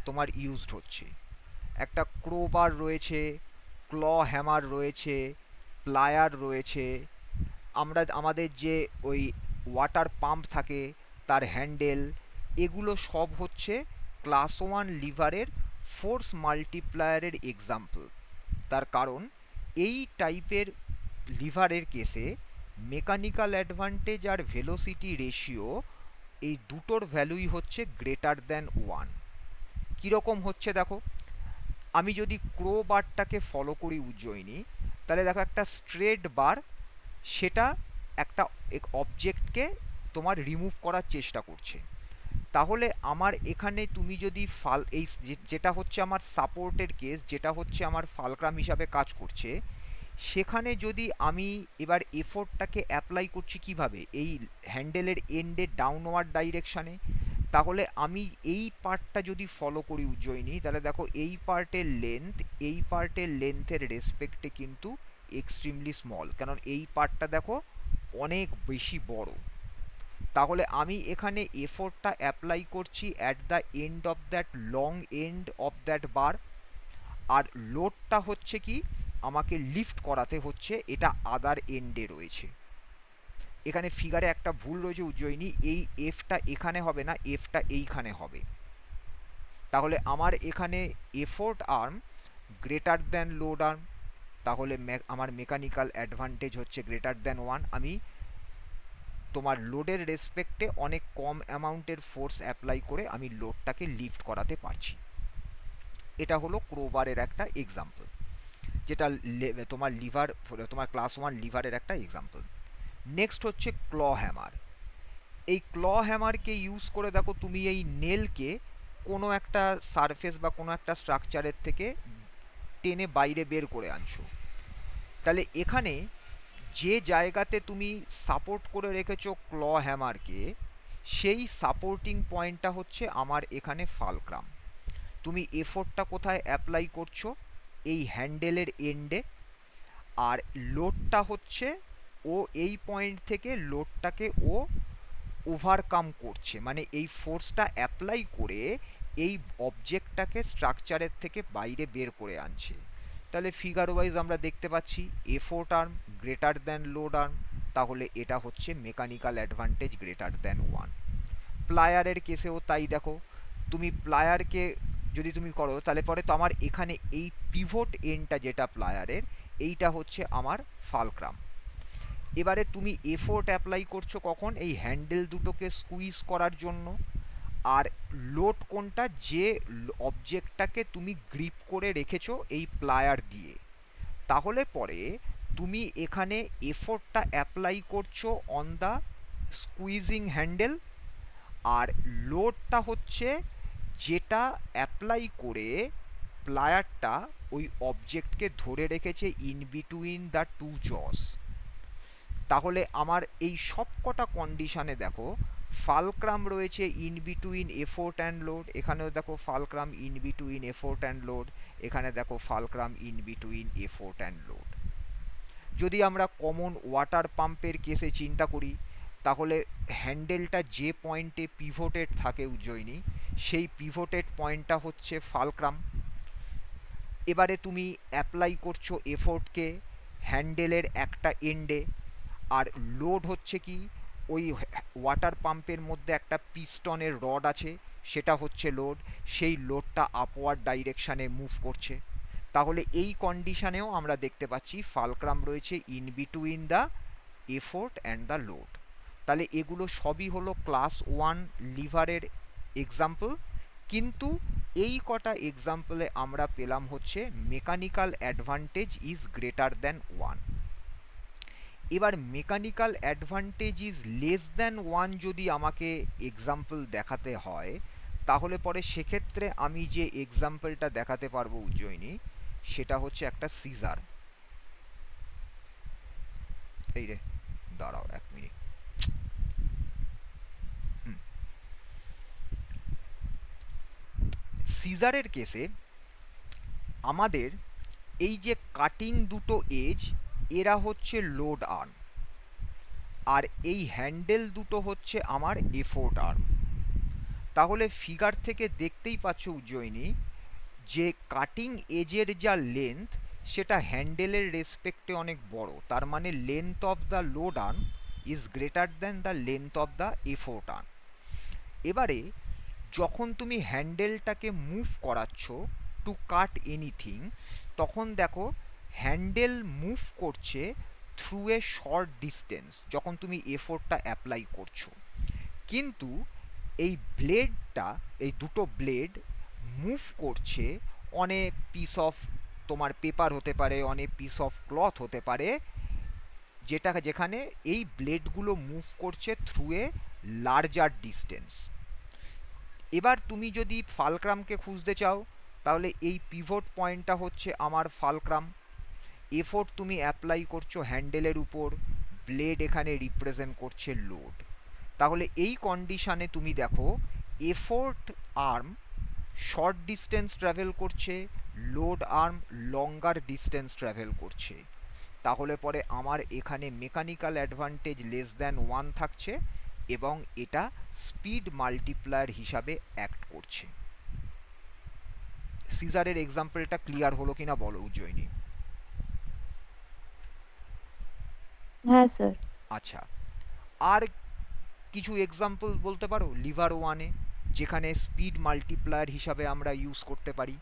তোমার ইউজড হচ্ছে। একটা ক্রোবার রয়েছে, ক্ল হ্যামার রয়েছে, প্লায়ার রয়েছে, আমরা আমাদের যে ওই ওয়াটার পাম্প থাকে তার হ্যান্ডেল, এগুলো সব হচ্ছে ক্লাস ওয়ান লিভারের ফোর্স মাল্টিপ্লায়ারের এক্সাম্পল। তার কারণ এই টাইপের লিভারের কেসে মেকানিক্যাল অ্যাডভান্টেজ আর ভেলোসিটি রেশিও এই দুটোর ভ্যালুই হচ্ছে গ্রেটার দ্যান ওয়ান। কীরকম হচ্ছে দেখো, আমি যদি ক্রো বারটাকে ফলো করি উজ্জয়িনী, তাহলে দেখো একটা স্ট্রেট বার, সেটা একটা অবজেক্টকে তোমার রিমুভ করার চেষ্টা করছে। তাহলে আমার এখানে তুমি যদি এই যেটা হচ্ছে আমার সাপোর্টের কেস, যেটা হচ্ছে আমার ফালক্রাম হিসাবে কাজ করছে, সেখানে যদি আমি এবার এফোর্টটাকে অ্যাপ্লাই করছি কিভাবে, এই হ্যান্ডেলের এন্ডে ডাউনওয়ার্ড ডাইরেকশানে, তাহলে আমি এই পার্টটা যদি ফলো করি উজ্জয়িনী, তাহলে দেখো এই পার্টের লেন্থের রেসপেক্টে কিন্তু এক্সট্রিমলি স্মল, কারণ এই পার্টটা দেখো অনেক বেশি বড়। তাহলে আমি এখানে এফোর্টটা অ্যাপ্লাই করছি at the end of that long end of that bar, আর লোডটা হচ্ছে কি আমাকে লিফট করাতে হচ্ছে, এটা আদার এন্ডে রয়েছে। এখানে ফিগারে একটা ভুল রয়েছে উজ্জয়িনী, এই এফটা এখানে হবে না, এফটা এইখানে হবে। তাহলে আমার এখানে effort arm greater than load arm, তাহলে আমার মেকানিক্যাল অ্যাডভান্টেজ হচ্ছে গ্রেটার দ্যান ওয়ান। আমি তোমার লোডের রেসপেক্টে অনেক কম অ্যামাউন্টের ফোর্স অ্যাপ্লাই করে আমি লোডটাকে লিফট করাতে পারছি। এটা হলো ক্রোবারের একটা এক্সাম্পল, যেটা তোমার লিভার, তোমার ক্লাস ওয়ান লিভারের একটা এক্সাম্পল। নেক্সট হচ্ছে ক্ল হ্যামার। এই ক্ল হ্যামারকে ইউজ করে দেখো তুমি এই নেলকে কোনো একটা সারফেস বা কোনো একটা স্ট্রাকচারের থেকে টেনে বাইরে বের করে আনছো। তাহলে এখানে যে জায়গাতে তুমি সাপোর্ট করে রেখেছো ক্ল হ্যামারকে, সেই সাপোর্টিং পয়েন্টটা হচ্ছে আমার এখানে ফালক্রাম। তুমি এফোর্টটা কোথায় অ্যাপ্লাই করছো, এই হ্যান্ডেলের এন্ডে, আর লোডটা হচ্ছে ও এই পয়েন্ট থেকে লোডটাকে ও ওভারকাম করছে, মানে এই ফোর্সটা অ্যাপ্লাই করে এই অবজেক্টটাকে স্ট্রাকচারের থেকে বাইরে বের করে আনছে। তাহলে ফিগার ওয়াইজ আমরা দেখতে পাচ্ছি effort arm greater than load arm, তাহলে এটা হচ্ছে mechanical advantage greater than one. প্লায়ারের কেসেও তাই দেখো, তুমি প্লায়ারকে যদি তুমি করো, তাহলে পরে তো আমার এখানে এই পিভট এন্ডটা যেটা প্লায়ারের, এইটা হচ্ছে আমার ফালক্রাম। এবারে তুমি এফোর্ট অ্যাপ্লাই করছো কখন, এই হ্যান্ডেল দুটোকে স্কুইজ করার জন্য, আর লোড কোনটা, যে অবজেক্টটাকে তুমি গ্রিপ করে রেখেছো এই প্লায়ার দিয়ে। তাহলে পরে তুমি এখানে এফোর্টটা অ্যাপ্লাই করছো অন দ্য স্কুইজিং হ্যান্ডেল, আর লোডটা হচ্ছে যেটা অ্যাপ্লাই করে প্লায়ারটা ওই অবজেক্টকে ধরে রেখেছে in between the two jaws. তাহলে আমার এই সব কটা কন্ডিশানে দেখো ফালক্রাম রয়েছে in between effort and load, এখানেও দেখো fulcrum in between effort and load, এখানে দেখো fulcrum in between effort and load. যদি আমরা কমন ওয়াটার পাম্পের কেসে চিন্তা করি, তাহলে হ্যান্ডেলটা যে পয়েন্টে পিভোটেড থাকে উজ্জয়িনী, সেই পিভোটেড পয়েন্টটা হচ্ছে ফালক্রাম। এবারে তুমি অ্যাপ্লাই করছো এফোর্টকে হ্যান্ডেলের একটা এন্ডে, আর লোড হচ্ছে কি ওই ওয়াটার পাম্পের মধ্যে একটা পিস্টনের রড আছে, সেটা হচ্ছে লোড, সেই লোডটা আপওয়ার্ড ডাইরেকশানে মুভ করছে। তাহলে এই কন্ডিশানেও আমরা দেখতে পাচ্ছি ফালক্রাম রয়েছে in between the effort and the load. তাহলে এগুলো সবই হলো ক্লাস ওয়ান লিভারের এক্সাম্পল, কিন্তু এই কটা এক্সাম্পলে আমরা পেলাম হচ্ছে mechanical advantage is greater than one. এবার mechanical advantage is less than one যদি আমাকে এক্সাম্পল দেখাতে হয়, তাহলে পরে সেক্ষেত্রে আমি যে এক্সাম্পলটা দেখাতে পারবো উজ্জয়িনী, সেটা হচ্ছে একটা সিজার। এই রে, দাঁড়াও 1 মিনিট। সিজারের কেসে আমাদের এই যে কাটিং দুটো এজ, এরা হচ্ছে লোড আর্ম, আর এই হ্যান্ডেল দুটো হচ্ছে আমার এফোর্ট আর্ম। তাহলে ফিগার থেকে দেখতেই পাচ্ছ উজ্জয়িনী যে কাটিং এজের যা লেন্থ সেটা হ্যান্ডেলের রেসপেক্টে অনেক বড়, তার মানে length of the load arm is greater than the length of the effort arm. এবারে যখন তুমি হ্যান্ডেলটাকে মুভ করাচ্ছ টু কাট এনিথিং, তখন দেখো হ্যান্ডেল মুভ করছে থ্রু এ শর্ট ডিস্টেন্স যখন তুমি এফোর্টটা অ্যাপ্লাই করছো, কিন্তু এই ব্লেডটা, এই দুটো ব্লেড মুভ করছে অন এ পিস অফ তোমার পেপার হতে পারে, on a piece of cloth হতে পারে, যেখানে এই ব্লেডগুলো মুভ করছে থ্রু এ লার্জার ডিস্টেন্স। এবার তুমি যদি ফালক্রামকে খুঁজতে চাও, তাহলে এই পিভট পয়েন্টটা হচ্ছে আমার ফালক্রাম। এফোর্ট তুমি অ্যাপ্লাই করছো হ্যান্ডেলের উপর, ব্লেড এখানে রিপ্রেজেন্ট করছে লোড। তাহলে এই কন্ডিশনে তুমি দেখো effort arm short distance travel করছে, লোড আর্ম লঙ্গার ডিস্টেন্স ট্রাভেল করছে। তাহলে পরে আমার এখানে মেকানিক্যাল অ্যাডভান্টেজ লেস দ্যান 1 থাকছে এবং এটা স্পিড মাল্টিপ্লায়ার হিসাবে অ্যাক্ট করছে। সিজারের এক্সাম্পলটা ক্লিয়ার হলো কিনা বলো উজ্জয়িনী? হ্যাঁ স্যার। আচ্ছা, আর কিছু এক্সাম্পল বলতে পারো লিভার ওয়ানে, যেখানে স্পিড মাল্টিপ্লায়ার হিসাবে আমরা ইউজ করতে পারি?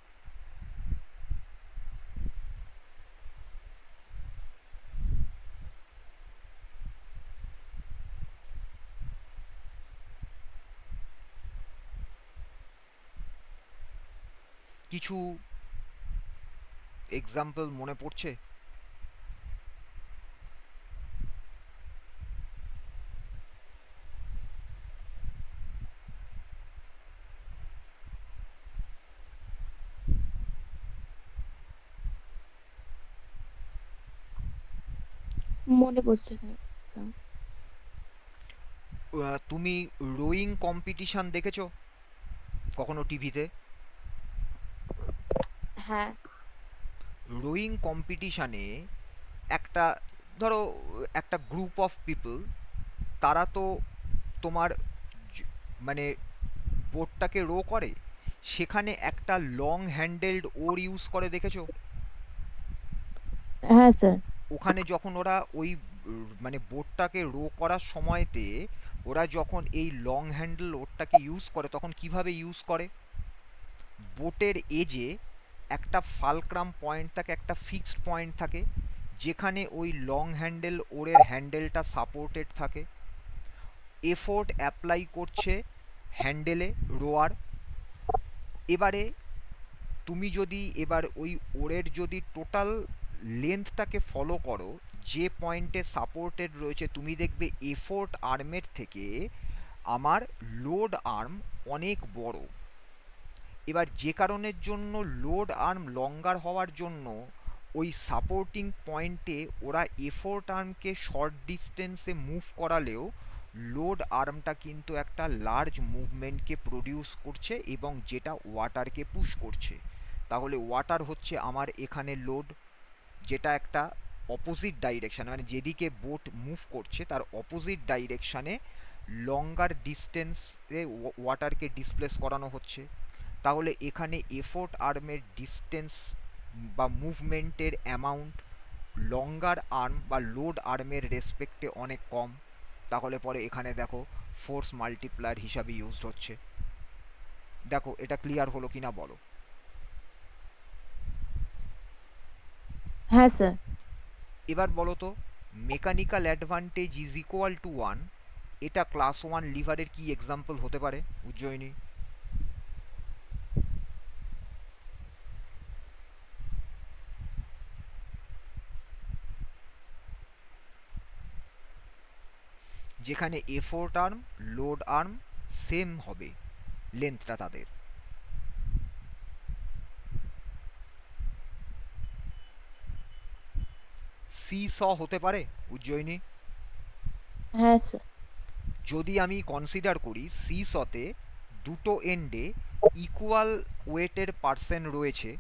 কিছু এক্সাম্পল মনে পড়ছে? মনে পড়ছে না স্যার। তুমি রোয়িং কম্পিটিশন দেখেছো কখনো টিভিতে? হ্যাঁ। রোয়িং কম্পিটিশানে একটা, ধরো একটা গ্রুপ অফ পিপল, তারা তো তোমার মানে বোটটাকে রো করে, সেখানে একটা লং হ্যান্ডেলড ওর ইউজ করে দেখেছো? হ্যাঁ স্যার। ওখানে যখন ওরা ওই মানে বোটটাকে রো করার সময়তে ওরা যখন এই লং হ্যান্ডেল ওরটাকে ইউজ করে, তখন কিভাবে ইউজ করে? বোটের এজে একটা ফালক্রাম পয়েন্ট থাকে, একটা ফিক্সড পয়েন্ট থাকে, যেখানে ওই লং হ্যান্ডেল ওরের হ্যান্ডেলটা সাপোর্টেড থাকে। এফোর্ট অ্যাপ্লাই করছে হ্যান্ডেলে রোয়ার। এবারে তুমি যদি এবার ওই ওরের যদি টোটাল লেন্থটাকে ফলো করো, যে পয়েন্টে সাপোর্টেড রয়েছে, তুমি দেখবে এফোর্ট আর্মের থেকে আমার লোড আর্ম অনেক বড়। এবার যে কারণের জন্য লোড আর্ম লঙ্গার হওয়ার জন্য ওই সাপোর্টিং পয়েন্টে ওরা এফোর্ট আর্মকে শর্ট ডিস্টেন্সে মুভ করালেও লোড আর্মটা কিন্তু একটা লার্জ মুভমেন্টকে প্রডিউস করছে এবং যেটা ওয়াটারকে পুশ করছে। তাহলে ওয়াটার হচ্ছে আমার এখানে লোড, যেটা একটা অপোজিট ডাইরেকশানে, মানে যেদিকে বোট মুভ করছে তার অপোজিট ডাইরেকশানে লঙ্গার ডিস্টেন্সে ওয়াটারকে ডিসপ্লেস করানো হচ্ছে। তাহলে এখানে এফোর্ট আর্মের ডিস্টেন্স বা মুভমেন্টের অ্যামাউন্ট লঙ্গার আর্ম বা লোড আর্মের রেসপেক্টে অনেক কম। তাহলে পরে এখানে দেখো ফোর্স মাল্টিপ্লায়ার হিসাবে ইউজড হচ্ছে। দেখো এটা ক্লিয়ার হলো কিনা বলো? হ্যাঁ স্যার। এবার বলো তো, mechanical advantage is equal two 1, এটা ক্লাস 1 লিভারের কি এক্সাম্পল হতে পারে উজ্জয়িনী? যেখানে effort arm load arm same হবে লেন্থটা তাদের। সি স হতে পারে উজ্জয়িনী? হ্যাঁ স্যার। যদি আমি কনসিডার করি সি সতে দুটো এন্ডে ইকুয়াল ওয়েটের পার্সেন রয়েছে,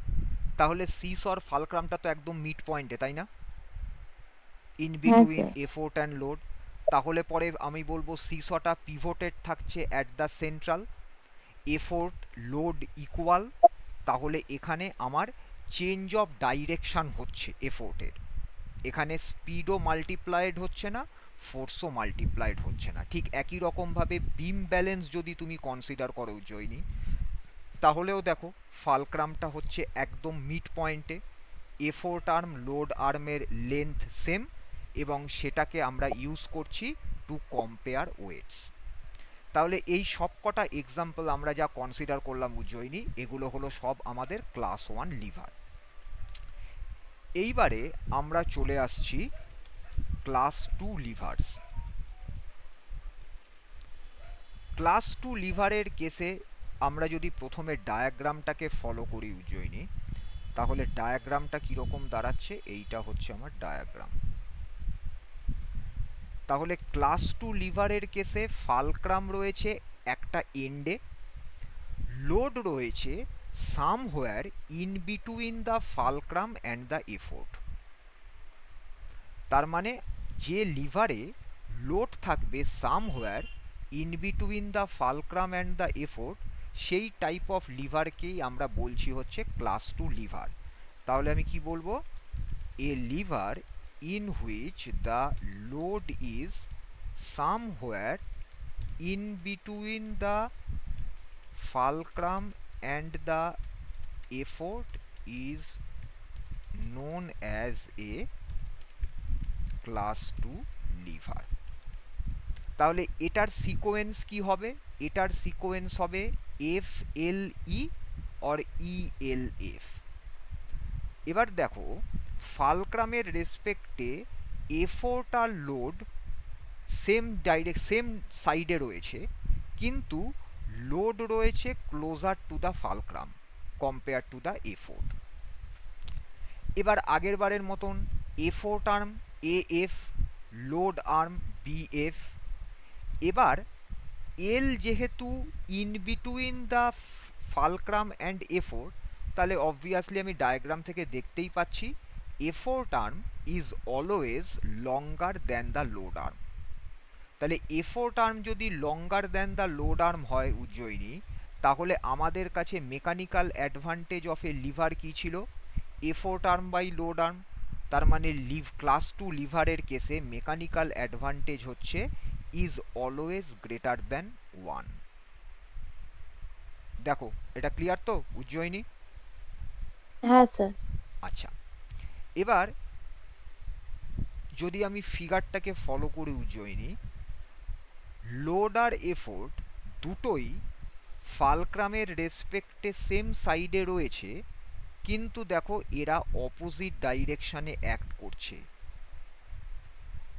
তাহলে সি সর ফালক্রামটা তো একদম মিড পয়েন্টে, তাই না? ইন হ্যাঁ between sir. Effort and load. তাহলে পরে আমি বলবো সি সটা পিভটেড থাকছে at the central, effort load equal. তাহলে এখানে আমার চেঞ্জ অফ ডাইরেকশান হচ্ছে এফোর্টের, এখানে স্পিডও মাল্টিপ্লাইড হচ্ছে না, ফোর্সও মাল্টিপ্লাইড হচ্ছে না। ঠিক একই রকমভাবে বিম ব্যালেন্স যদি তুমি কনসিডার করো উজ্জয়িনী, তাহলেও দেখো ফালক্রামটা হচ্ছে একদম মিড পয়েন্টে, এফোর্ট আর্ম লোড আর্মের লেন্থ সেম, এবং সেটাকে আমরা ইউজ করছি টু কম্পেয়ার ওয়েটস। তাহলে এই সব কটা এক্সাম্পল আমরা যা কনসিডার করলাম উজ্জয়িনী, এগুলো হলো সব আমাদের ক্লাস 1 লিভার। এইবারে আমরা চলে আসছি ক্লাস 2 লিভার্স। ক্লাস 2 লিভারের কেসে আমরা যদি প্রথমে ডায়াগ্রামটাকে ফলো করি উজ্জয়িনী, তাহলে ডায়াগ্রামটা কীরকম দাঁড়াচ্ছে, এইটা হচ্ছে আমার ডায়াগ্রাম। তাহলে ক্লাস 2 লিভারের কেসে ফালক্রাম রয়েছে একটা এন্ডে, লোড রয়েছে somewhere in between the fulcrum and the effort. তার মানে যে লিভারে লোড থাকবে somewhere in between the fulcrum and the effort, সেই টাইপ অফ লিভারকেই আমরা বলছি হচ্ছে ক্লাস 2 লিভার। তাহলে আমি কি বলবো, এ liver in which the load is somewhere in between the fulcrum and the effort is known as a class 2 lever। তাহলে এটার সিকোয়েন্স কি হবে, এটার সিকোয়েন্স হবে F L E or E L F. এবার দেখো ফালক্রামের রেসপেক্টে এফোর্ট আর লোড সেম সাইডে রয়েছে, কিন্তু লোড রয়েছে closer to the fulcrum compare to the effort. এবার আগের বারের মতন effort arm A F, load arm B F. এবার এল যেহেতু in between the fulcrum and effort, তাহলে অবভিয়াসলি আমি ডায়াগ্রাম থেকে দেখতেই পাচ্ছি effort arm is always longer than the load arm. তাহলে এফোর্ট আর্ম যদি longer than the load arm হয় উজ্জয়িনী, তাহলে আমাদের কাছে mechanical advantage of a lever কী ছিল, effort arm by load arm. তার মানে ক্লাস 2 লিভারের কেসে মেকানিক্যাল অ্যাডভান্টেজ হচ্ছে ইজ অলওয়েজ গ্রেটার দ্যান 1। দেখো এটা ক্লিয়ার তো উজ্জয়িনী? হ্যাঁ স্যার। আচ্ছা, এবার যদি আমি ফিগারটাকে ফলো করি উজ্জয়িনী, লোড আর এফোর্ট দুটোই ফালক্রামের রেসপেক্টে সেম সাইডে রয়েছে, কিন্তু দেখো এরা অপোজিট ডাইরেকশানে অ্যাক্ট করছে।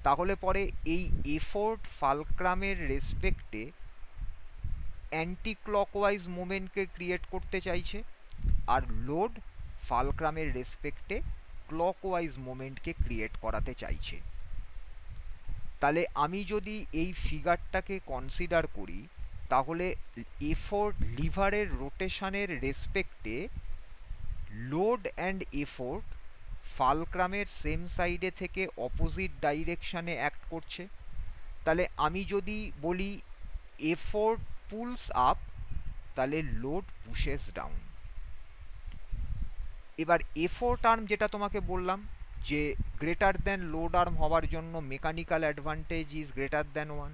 তাহলে পরে এই এফোর্ট ফালক্রামের রেসপেক্টে অ্যান্টি ক্লকওয়াইজ মোমেন্টকে ক্রিয়েট করতে চাইছে, আর লোড ফালক্রামের রেসপেক্টে ক্লকওয়াইজ মোমেন্টকে ক্রিয়েট করাতে চাইছে। তাহলে আমি যদি এই ফিগারটাকে কনসিডার করি, তাহলে এফোর্ট লিভারের রোটেশনের রেসপেক্টে লোড অ্যান্ড এফোর্ট ফালক্রামের সেম সাইডে থেকে অপোজিট ডাইরেকশানে অ্যাক্ট করছে। তাহলে আমি যদি বলি এফোর্ট পুলস আপ, তাহলে লোড পুশেস ডাউন। এবার এফোর্ট আর্ম যেটা তোমাকে বললাম যে গ্রেটার দ্যান লোড আর্ম হওয়ার জন্য mechanical advantage is greater than 1।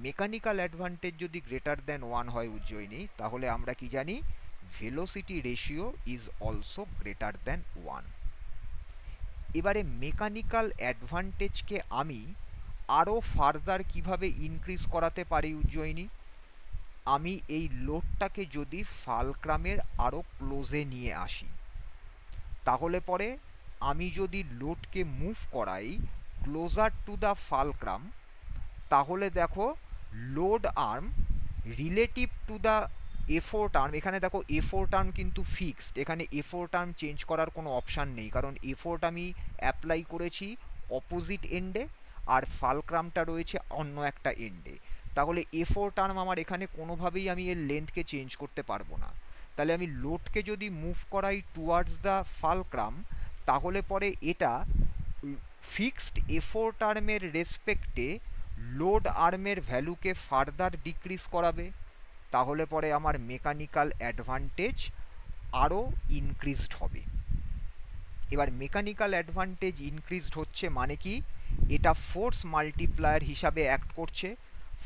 Mechanical advantage যদি গ্রেটার দ্যান 1 হয় উজ্জয়িনী, তাহলে আমরা কি জানি, velocity ratio is also greater than 1। এবারে মেকানিক্যাল অ্যাডভান্টেজকে আমি আরও ফার্দার কিভাবে ইনক্রিজ করাতে পারি উজ্জয়িনী, আমি এই লোডটাকে যদি ফালক্রামের আরও ক্লোজে নিয়ে আসি, তাহলে পরে আমি যদি লোডকে মুভ করাই ক্লোজার টু দ্য ফালক্রাম, তাহলে দেখো load arm relative to the effort arm, এখানে দেখো এফোর্ট আর্ম কিন্তু ফিক্সড, এখানে এফোর্ট আর্ম চেঞ্জ করার কোনো অপশান নেই, কারণ এফোর্ট আমি অ্যাপ্লাই করেছি অপোজিট এন্ডে আর ফালক্রামটা রয়েছে অন্য একটা এন্ডে। তাহলে এ4 টার্ম আমার এখানে কোনোভাবেই আমি এর লেন্থকে চেঞ্জ করতে পারবো না। তাহলে আমি লোডকে যদি মুভ করাই টুয়ার্ডস দ্য ফালক্রাম, তাহলে পরে এটা ফিক্সড এ4 টার্মের রেসপেক্টে লোড আর্মের ভ্যালুকে ফার্দার ডিক্রিজ করাবে। তাহলে পরে আমার মেকানিক্যাল অ্যাডভান্টেজ আরও ইনক্রিজড হবে। এবার মেকানিক্যাল অ্যাডভান্টেজ ইনক্রিজড হচ্ছে মানে কি, এটা ফোর্স মাল্টিপ্লায়ার হিসাবে অ্যাক্ট করছে।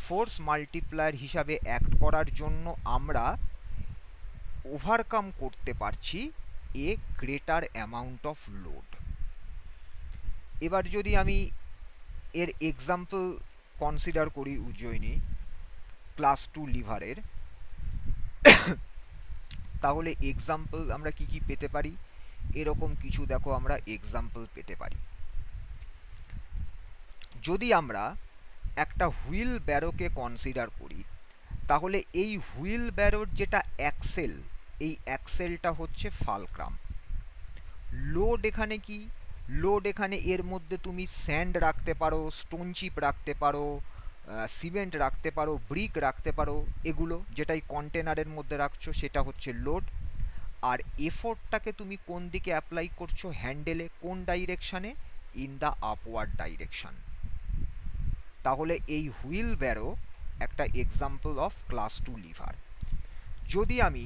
ফোর্স মাল্টিপ্লায়ার হিসাবে অ্যাক্ট করার জন্য আমরা ওভারকাম করতে পারছি এ গ্রেটার অ্যামাউন্ট অফ লোড। এবার যদি আমি এর এক্সাম্পল কনসিডার করি উজ্জয়িনী ক্লাস 2 লিভারের, তাহলে এক্সাম্পল আমরা কি কি পেতে পারি, এরকম কিছু দেখো আমরা এক্সাম্পল পেতে পারি। যদি আমরা একটা হুইল ব্যারোকে কনসিডার করি, তাহলে এই হুইল ব্যারোর যেটা অ্যাক্সেল, এই অ্যাক্সেলটা হচ্ছে ফালক্রাম। লোড এখানে কি, লোড এখানে এর মধ্যে তুমি স্যান্ড রাখতে পারো, স্টোন চিপ রাখতে পারো, সিমেন্ট রাখতে পারো, ব্রিক রাখতে পারো, এগুলো যেটাই কন্টেনারের মধ্যে রাখছো সেটা হচ্ছে লোড। আর এফোর্টটাকে তুমি কোন দিকে অ্যাপ্লাই করছো, হ্যান্ডেলে, কোন ডাইরেকশানে, ইন দ্য আপওয়ার্ড ডাইরেকশন। তাহলে এই হুইল ব্যারো একটা এক্সাম্পল অফ ক্লাস 2 লিভার। যদি আমি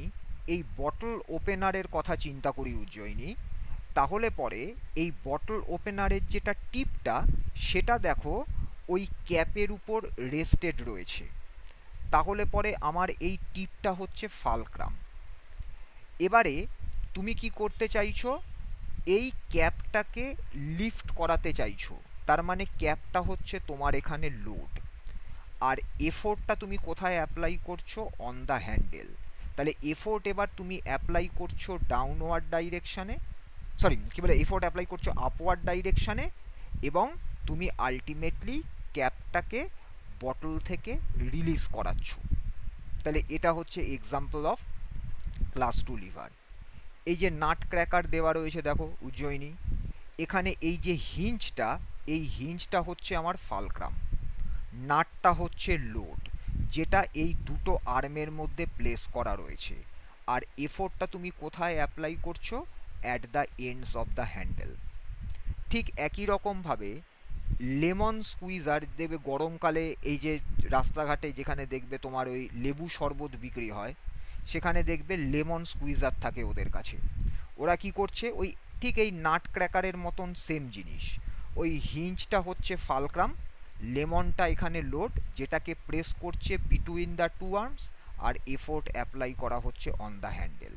এই বটল ওপেনারের কথা চিন্তা করি উজ্জয়িনী, তাহলে পরে এই বটল ওপেনারের যেটা টিপটা, সেটা দেখো ওই ক্যাপের উপর রেস্টেড রয়েছে। তাহলে পরে আমার এই টিপটা হচ্ছে ফালক্রাম। এবারে তুমি কি করতে চাইছো, এই ক্যাপটাকে লিফট করাতে চাইছো, তার মানে ক্যাপটা হচ্ছে তোমার এখানে লোড, আর এফোর্টটা তুমি কোথায় অ্যাপ্লাই করছো, অন দ্য হ্যান্ডেল। তাহলে এফোর্ট এবার তুমি অ্যাপ্লাই করছো ডাউনওয়ার্ড ডাইরেকশানে, সরি কী বলে, এফোর্ট অ্যাপ্লাই করছো আপওয়ার্ড ডাইরেকশানে, এবং তুমি আলটিমেটলি ক্যাপটাকে বটল থেকে রিলিজ করাচ্ছ। তাহলে এটা হচ্ছে এক্সাম্পল অফ ক্লাস 2 লিভার। এই যে নাট ক্র্যাকার দেওয়া রয়েছে দেখো উজ্জয়িনী, এখানে এই যে হিঞ্জটা, এই হিঞ্জটা হচ্ছে আমার ফালক্রাম, নাটটা হচ্ছে লোড, যেটা এই দুটো আর্মের মধ্যে প্লেস করা রয়েছে। আর এফোর্টটা তুমি কোথায় অ্যাপ্লাই করছো, at the ends of the handle. ঠিক একই রকমভাবে লেমন স্কুইজার দেবে গরমকালে, এই যে রাস্তাঘাটে যেখানে দেখবে তোমার ওই লেবু শরবত বিক্রি হয়, সেখানে দেখবে লেমন স্কুইজার থাকে ওদের কাছে। ওরা কি করছে, ওই ঠিক এই নাট ক্র্যাকারের মতন সেম জিনিস, ওই হিঞ্জটা হচ্ছে ফালক্রাম, লেমনটা এখানে লোড, যেটাকে প্রেস করছে বিটুইন দ্য টু আর্মস, আর এফোর্ট অ্যাপ্লাই করা হচ্ছে অন দ্য হ্যান্ডেল।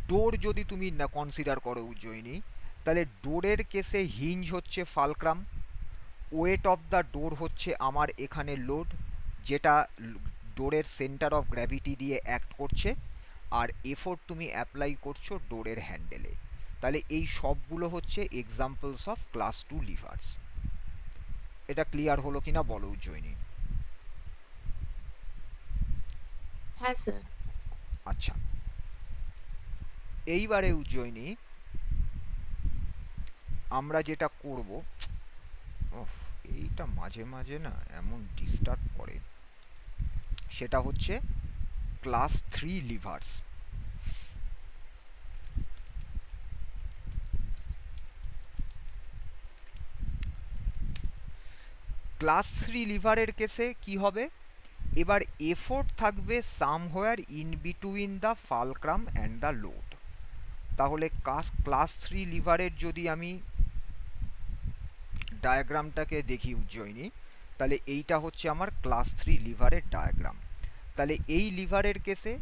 ডোর যদি তুমি না কনসিডার করো উজ্জয়িনী, তাহলে ডোরের কেসে হিঞ্জ হচ্ছে fulcrum, wait of the door হচ্ছে আমার এখানে লোড, যেটা ডোরের সেন্টার অফ গ্র্যাভিটি দিয়ে অ্যাক্ট করছে, আর এফোর্ট তুমি অ্যাপ্লাই করছো ডোরের হ্যান্ডেলে। তাহলে এই সবগুলো হচ্ছে এক্সাম্পলস অফ ক্লাস 2 লিভার্স। এটা ক্লিয়ার হলো কিনা বলো উজ্জয়িনী? হ্যাঁ স্যার। আচ্ছা, এইবারে উজ্জয়িনী আমরা যেটা করব, এইটা মাঝে মাঝে না এমন ডিস্টার্ব করে, সেটা হচ্ছে ক্লাস 3 লিভার্স। ক্লাস 3 লিভারের কেসে কি হবে, এবার এফোর্ট থাকবে somewhere in between the fulcrum and the load. তাহলে ক্লাস 3 লিভারের যদি আমি ডায়াগ্রামটাকে দেখি উজ্জয়িনী, তাহলে এইটা হচ্ছে আমার ক্লাস 3 লিভারের ডায়াগ্রাম। তাহলে এই লিভারের কেসে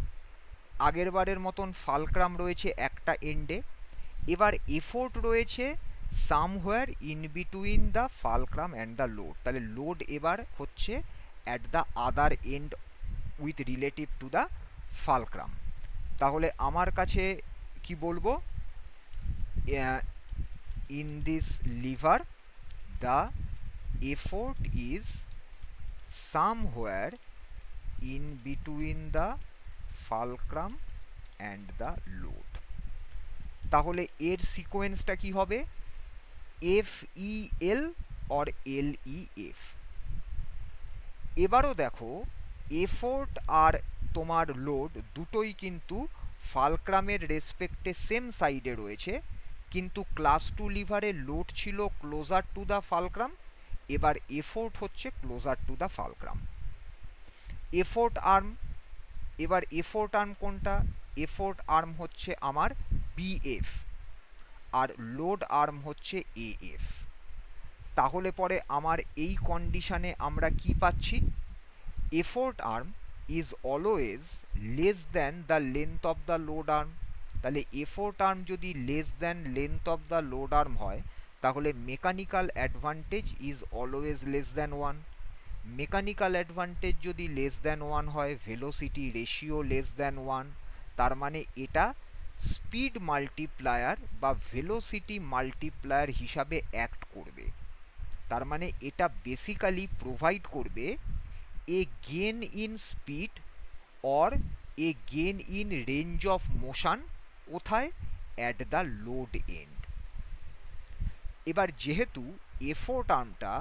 আগের বারের মতন ফালক্রাম রয়েছে একটা এন্ডে, এবার এফোর্ট রয়েছে somewhere in between the fulcrum and the load. তাহলে লোড এবার হচ্ছে at the other and with relative to the fulcrum. তাহলে আমার কাছে কি বলবো, in this liver the effort is somewhere in between the fulcrum and the load। তাহলে এর সিকোয়েন্সটা কি হবে, FEL or LEF। এবারও দেখো এফোর্ট আর তোমার লোড দুটোই কিন্তু ফালক্রামের রেসপেক্টে সেম সাইডে রয়েছে, কিন্তু ক্লাস 2 লিভারের লোড ছিল ক্লোজার টু দ্য ফালক্রাম, এবার এফোর্ট হচ্ছে closure to the fulcrum. Effort arm, এবার এফোর্ট আর্ম কোনটা? এফোর্ট আর্ম হচ্ছে আমার BF, আর লোড আর্ম হচ্ছে AF। তাহলে পরে আমার এই কন্ডিশনে আমরা কি পাচ্ছি? Effort arm is always less than the length of the load arm. তাহলে এফোর্ট আর্ম যদি less than length of the load arm হয়, তাহলে mechanical advantage is always less than 1। Mechanical advantage যদি লেস দ্যান 1 হয়, velocity ratio less than 1, তার মানে এটা speed multiplier বা ভেলোসিটি মাল্টিপ্লায়ার হিসাবে অ্যাক্ট করবে। তার মানে এটা বেসিক্যালি প্রোভাইড করবে a gain in speed or a gain in range of motion. কোথায়? At the load end. এবার যেহেতু এফোর্ট আর্মটা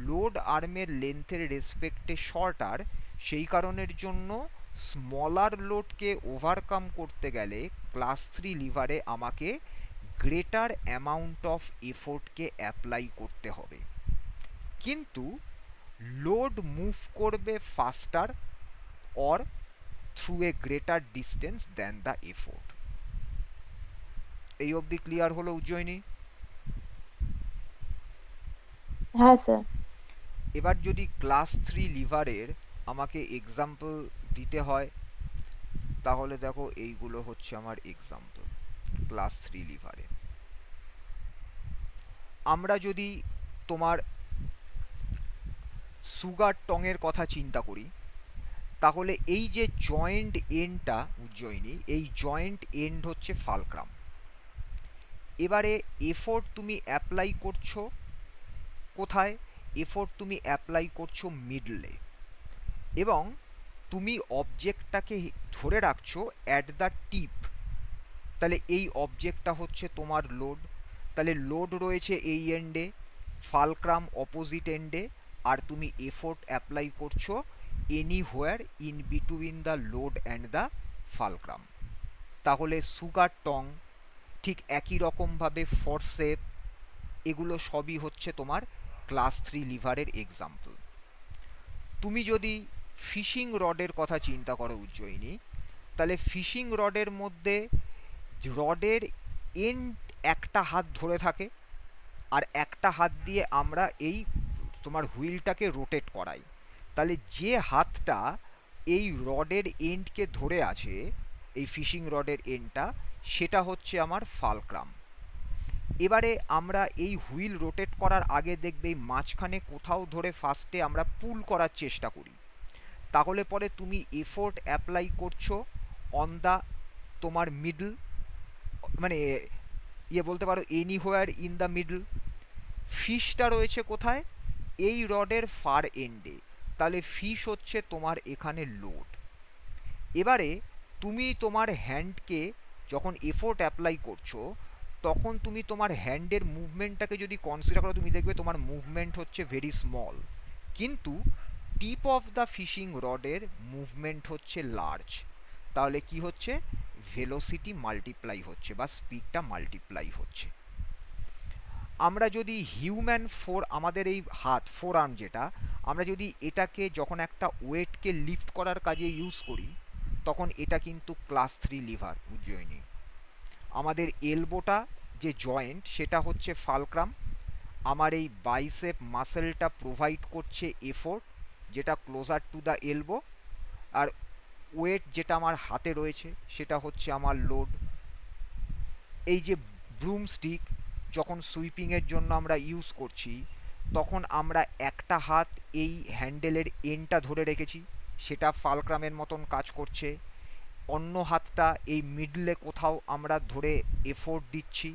লোড আর্মের লেন্থের রেসপেক্টে শর্টার, সেই কারণের জন্য স্মলার লোডকে ওভারকাম করতে গেলে ক্লাস 3 লিভারে আমাকে গ্রেটার অ্যামাউন্ট অফ এফোর্টকে অ্যাপ্লাই করতে হবে, কিন্তু লোড মুভ করবে ফাস্টার or through a greater distance than the effort. এই অবধি ক্লিয়ার হলো উজ্জয়িনী? হ্যাঁ স্যার। এবার যদি ক্লাস 3 লিভারের আমাকে এক্সাম্পল দিতে হয়, তাহলে দেখো এইগুলো হচ্ছে আমার এক্সাম্পল ক্লাস 3 লিভারে। আমরা যদি তোমার সুগার টঙের কথা চিন্তা করি, তাহলে এই যে জয়েন্ট এন্ডটা উজ্জয়িনী, এই জয়েন্ট এন্ড হচ্ছে ফালক্রাম। এবারে এফোর্ট তুমি অ্যাপ্লাই করছো কোথায়? এফোর্ট তুমি অ্যাপ্লাই করছো মিডলে, এবং তুমি অবজেক্টটাকে ধরে রাখছো অ্যাট দ্য টিপ। তাহলে এই অবজেক্টটা হচ্ছে তোমার লোড। তাহলে লোড রয়েছে এই এন্ডে, ফালক্রাম অপোজিট এন্ডে, আর তুমি এফোর্ট অ্যাপ্লাই করছো anywhere in between the load and the fulcrum. তাহলে সুগার টং ঠিক একই রকমভাবে ফোরসেপ, এগুলো সবই হচ্ছে তোমার ক্লাস 3 লিভারের এক্সাম্পল। তুমি যদি ফিশিং রডের কথা চিন্তা করো উজ্জয়িনী, তাহলে ফিশিং রডের মধ্যে রডের এন্ড একটা হাত ধরে থাকে, আর একটা হাত দিয়ে আমরা এই তোমার হুইলটাকে রোটেট করাই। তাহলে যে হাতটা এই রডের এন্ডকে ধরে আছে, এই ফিশিং রডের এন্ডটা, সেটা হচ্ছে আমার ফালক্রাম। এবারে আমরা এই হুইল রোটেট করার আগে দেখবে মাঝখানে কোথাও ধরে ফার্স্টে আমরা পুল করার চেষ্টা করি। তাহলে পরে তুমি এফোর্ট অ্যাপ্লাই করছো অন দ্য তোমার মিডল, মানে বলতে পারো এনিহোয়ার ইন দ্য মিডল। ফিশটা রয়েছে কোথায়? এই রডের ফার এন্ডে। তাহলে ফিশ হচ্ছে তোমার এখানে লোড। এবারে তুমি তোমার হ্যান্ডকে যখন এফোর্ট অ্যাপ্লাই করছো, তখন তুমি তোমার হ্যান্ডের মুভমেন্টটাকে যদি কনসিডার করো, তুমি দেখবে তোমার মুভমেন্ট হচ্ছে ভেরি স্মল, কিন্তু টিপ অফ দ্য ফিশিং রডের মুভমেন্ট হচ্ছে লার্জ। তাহলে কি হচ্ছে? ভেলোসিটি মাল্টিপ্লাই হচ্ছে বা স্পিডটা মাল্টিপ্লাই হচ্ছে। আমরা যদি হিউম্যান আমাদের এই হাত ফোর আর্ম যেটা, আমরা যদি এটাকে যখন একটা ওয়েটকে লিফট করার কাজে ইউজ করি, তখন এটা কিন্তু ক্লাস 3 লিভার উজ্জয়িনী। আমাদের এলবোটা যে জয়েন্ট, সেটা হচ্ছে ফালক্রাম। আমার এই বাইসেপ মাসেলটা প্রোভাইড করছে এফোর্ট, যেটা ক্লোজার টু দ্য এলবো, আর ওয়েট যেটা আমার হাতে রয়েছে সেটা হচ্ছে আমার লোড। এই যে ব্রুম স্টিক যখন সুইপিংয়ের জন্য আমরা ইউজ করছি, তখন আমরা একটা হাত এই হ্যান্ডেলের এন্ডটা ধরে রেখেছি, সেটা ফালক্রামের মতন কাজ করছে। অন্য হাতটা এই মিডলে কোথাও আমরা ধরে এফোর্ট দিচ্ছি,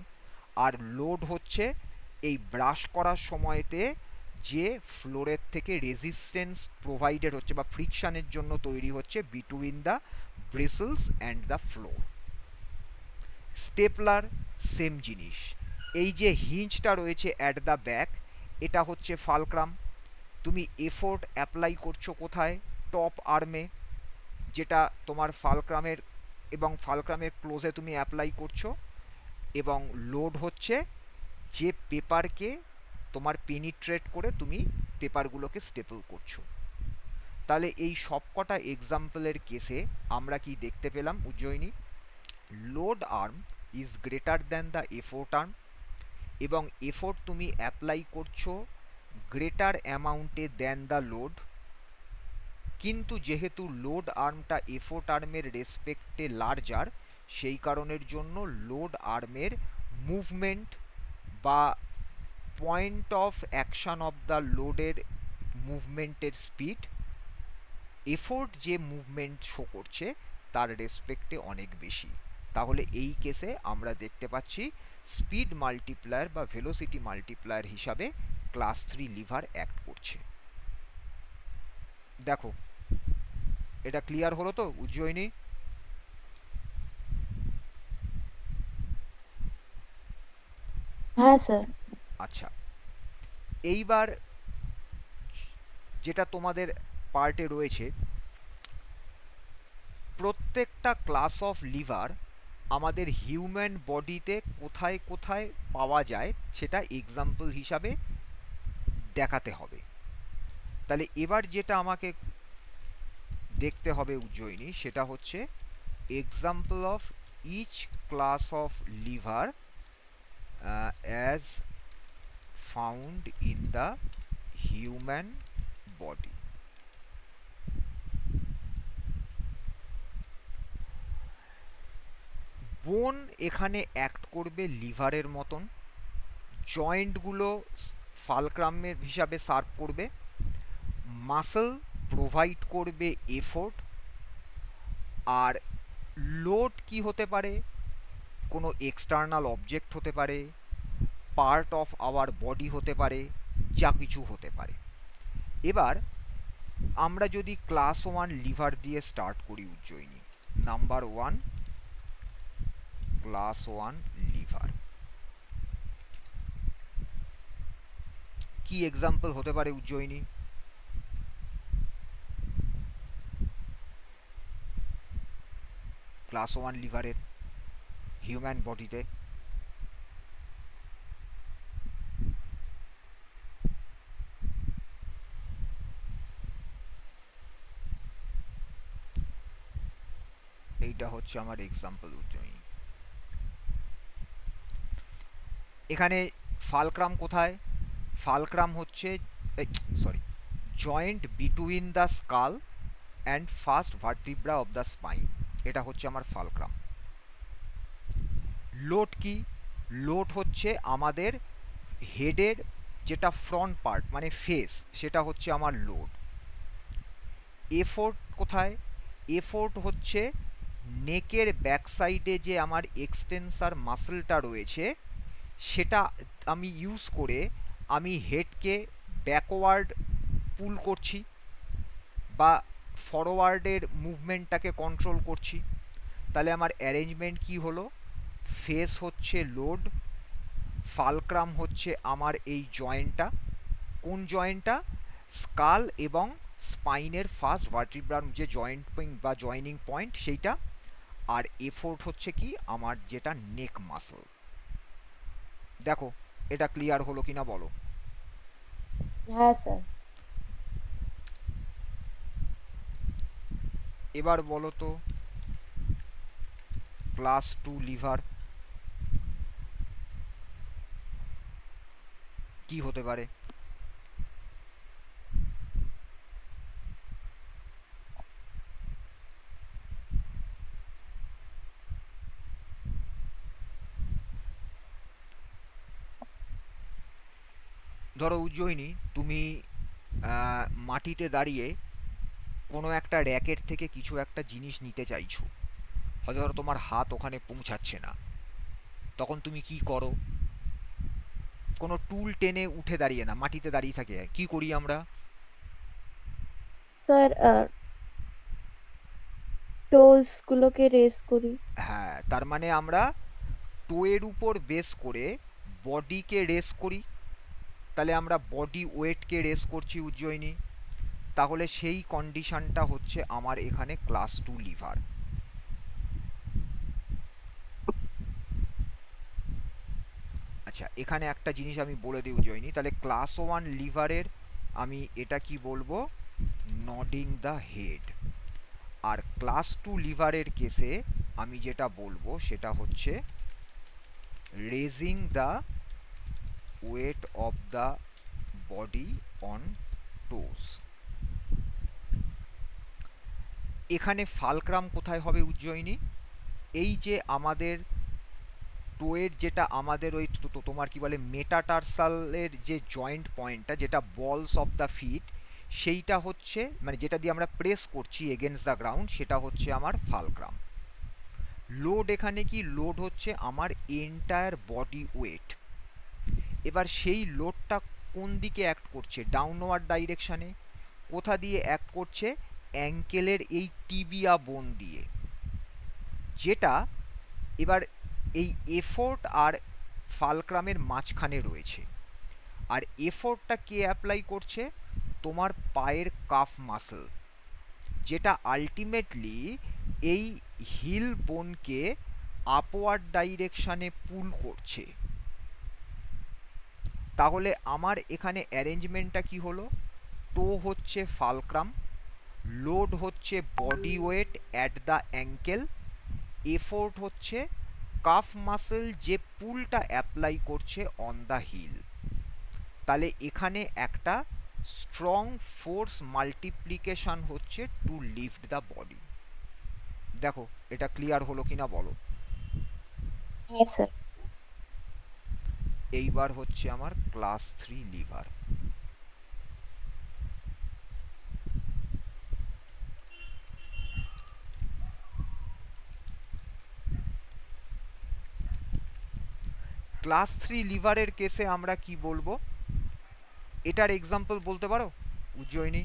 আর লোড হচ্ছে এই ব্রাশ করার সময়তে যে ফ্লোরের থেকে রেজিস্ট্যান্স প্রোভাইডেড হচ্ছে বা ফ্রিকশানের জন্য তৈরি হচ্ছে between the bristles and the floor. Stapler same জিনিস। এই যে হিঞ্জটা রয়েছে অ্যাট দ্য ব্যাক, এটা হচ্ছে ফালক্রাম। তুমি এফোর্ট অ্যাপ্লাই করছো কোথায়? টপ আর্মে, যেটা তোমার ফালক্রামের এবং ফালক্রামের ক্লোজে তুমি অ্যাপ্লাই করছো, এবং লোড হচ্ছে যে পেপারকে তোমার পেনিট্রেট করে তুমি পেপারগুলোকে স্টেপল করছো। তাহলে এই সবকটা এক্সাম্পলের কেসে আমরা কি দেখতে পেলাম Ujjayini? Load arm is greater than the effort arm, এবং এফোর্ট তুমি অ্যাপ্লাই করছো গ্রেটার অ্যামাউন্টে দ্যান দ্য লোড, কিন্তু যেহেতু লোড আর্মটা এফোর্ট আর্মের রেসপেক্টে লার্জার, সেই কারণের জন্য লোড আর্মের মুভমেন্ট বা point of action of the লোডের মুভমেন্টের স্পিড এফোর্ট যে মুভমেন্ট শো করছে তার রেসপেক্টে অনেক বেশি। তাহলে এই কেসে আমরা দেখতে পাচ্ছি স্পিড মাল্টিপ্লায়ার বা ভেলোসিটি মাল্টিপ্লায়ার হিসাবে ক্লাস 3 লিভার অ্যাক্ট করছে। দেখো, এটা ক্লিয়ার হলো তো উজ্জয়িনী? হ্যাঁ স্যার। আচ্ছা, এইবার যেটা তোমাদের পার্টে রয়েছে, প্রত্যেকটা ক্লাস অফ লিভার আমাদের হিউম্যান বডিতে কোথায় কোথায় পাওয়া যায় সেটা এক্সাম্পল হিসাবে দেখাতে হবে। তাহলে এবার যেটা আমাকে দেখতে হবে উজ্জয়িনী, সেটা হচ্ছে example of each class of lever as found in the human body. Bone এখানে অ্যাক্ট করবে লিভারের মতন, জয়েন্টগুলো ফালক্রামের হিসাবে সার্ভ করবে, মাসল প্রোভাইড করবে এফোর্ট, আর লোড কি হতে পারে? কোনো এক্সটার্নাল অবজেক্ট হতে পারে, পার্ট অফ আওয়ার বডি হতে পারে, যা কিছু হতে পারে। এবার আমরা যদি ক্লাস 1 লিভার দিয়ে স্টার্ট করি উজ্জয়িনী, নাম্বার 1 ক্লাস 1 লিভার কি এক্সাম্পল হতে পারে উজ্জয়িনী? ক্লাস 1 লিভারের হিউম্যান বডিতে এইটা হচ্ছে আমার এক্সাম্পল উজ্জয়িনী। এখানে ফালক্রাম কোথায়? ফালক্রাম হচ্ছে, sorry, joint between the skull and first vertebra of the spine, এটা হচ্ছে আমার ফালক্রাম। লোড কি? লোড হচ্ছে আমাদের হেডের যেটা ফ্রন্ট পার্ট মানে ফেস, সেটা হচ্ছে আমার লোড। এফোর্ট কোথায়? এফোর্ট হচ্ছে নেকের ব্যাক সাইডে যে আমার এক্সটেন্সার মাসলটা রয়েছে, সেটা আমি ইউজ করে আমি হেডকে ব্যাকওয়ার্ড পুল করছি বা ফরওয়ার্ডের মুভমেন্টটাকে কন্ট্রোল করছি। তাহলে আমার অ্যারেঞ্জমেন্ট কি হলো? ফেস হচ্ছে লোড, ফালক্রাম হচ্ছে আমার এই জয়েন্টটা। কোন জয়েন্টটা? স্কাল এবং স্পাইনের ফার্স্ট ভার্টিব্রার যে জয়েন্ট বা জয়েনিং পয়েন্ট সেইটা। আর এফোর্ট হচ্ছে কি? আমার যেটা নেক মাসল। দেখো, এটা ক্লিয়ার হলো কিনা বলো? হ্যাঁ স্যার। এবার বলো তো ক্লাস 2 লিভার কি হতে পারে? ধরো উজ্জয়িনী, তুমি মাটিতে দাঁড়িয়ে কোনো একটা র্যাকেট থেকে কিছু একটা জিনিস নিতে চাইছো, হয়তো ধরো তোমার হাত ওখানে পৌঁছাচ্ছে না, তখন তুমি কি করো? কোনো টুল টেনে উঠে দাঁড়িয়ে না, মাটিতে দাঁড়িয়ে থাকে, কি করি আমরা? স্যার টোজ গুলোকে রেস করি। হ্যাঁ, তার মানে আমরা টোয়ের উপর বেস করে বডিকে রেস করি, তাহলে আমরা বডি ওয়েটকে রেস করছি উজ্জয়িনী, তাহলে সেই কন্ডিশনটা হচ্ছে আমার এখানে ক্লাস 2 লিভার। আচ্ছা, এখানে একটা জিনিস আমি বলে দিই উজ্জয়িনী, তাহলে ক্লাস 1 লিভারের আমি এটা কি বলবো, নডিং দ্য হেড। আর ক্লাস 2 লিভারের কেসে আমি যেটা বলবো সেটা হচ্ছে raising the weight of the body on toes. এখানে ফালক্রাম কোথায় হবে উজ্জয়িনী, এই যে আমাদের টোয়ের যেটা আমাদের ওই তোমার কি বলে মেটাটার্সালের যে জয়েন্ট পয়েন্টটা, যেটা বলস অফ দ্য ফিট, সেইটা হচ্ছে মানে যেটা দিয়ে আমরা প্রেস করছি এগেনস্ট দ্য গ্রাউন্ড, সেটা হচ্ছে আমার ফালক্রাম। লোড এখানে কি, লোড হচ্ছে আমার এন্টায়ার বডি ওয়েট। এবার সেই লোডটা কোন দিকে অ্যাক্ট করছে, ডাউনওয়ার্ড ডাইরেকশানে। কোথা দিয়ে অ্যাক্ট করছে, অ্যাঙ্কেলের এই টিবিয়া বোন দিয়ে, যেটা এবার এই এফোর্ট আর ফালক্রামের মাঝখানে রয়েছে। আর এফোর্টটা কে অ্যাপ্লাই করছে, তোমার পায়ের কাফ মাসল, যেটা আলটিমেটলি এই হিল বোনকে আপওয়ার্ড ডাইরেকশানে পুল করছে। তাহলে আমার এখানে অ্যারেঞ্জমেন্টটা কি হলো, টো হচ্ছে ফালক্রাম, লোড হচ্ছে body weight at the ankle, effort হচ্ছে কাফ মাসল যে পুলটা অ্যাপ্লাই করছে অন দ্য হিল। তাহলে এখানে একটা স্ট্রং ফোর্স মাল্টিপ্লিকেশন হচ্ছে টু লিফট দ্য বডি। দেখো এটা ক্লিয়ার হলো কিনা বলো। হ্যাঁ স্যার। এইবার হচ্ছে আমার ক্লাস 3 লিভার। ক্লাস 3 লিভারের কেসে আমরা কি বলবো, এটার এক্সাম্পল বলতে পারো উজ্জয়িনী?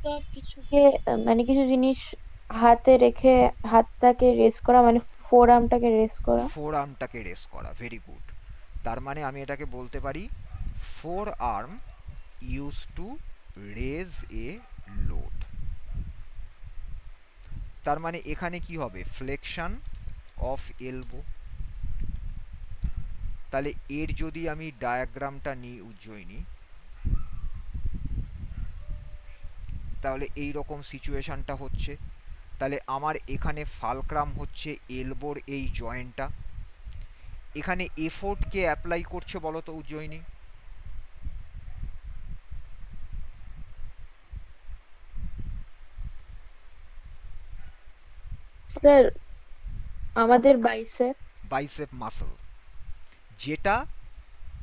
স্যার কিছুকে মানে কিছু জিনিস হাতে রেখে হাতটাকে রেস করা, মানে ফোর আর্মটাকে রেস করা। ফোর আর্মটাকে রেস করা, ভেরি গুড। তার মানে আমি এটাকে বলতে পারি forearm use to raise a load. তার মানে এখানে কি হবে, ফ্লেকশন অফ এলবো। তাহলে এর যদি আমি ডায়াগ্রামটা নিই উজ্জয়িনী, তাহলে এই রকম সিচুয়েশনটা হচ্ছে। তাহলে আমার এখানে ফালক্রাম হচ্ছে এলবোর এই জয়েন্টটা, এখানে এফোর্ট কে অ্যাপ্লাই করছে বলো তো উজ্জয়িনী? স্যার আমাদের বাইসেপ। বাইসেপ মাসল, যেটা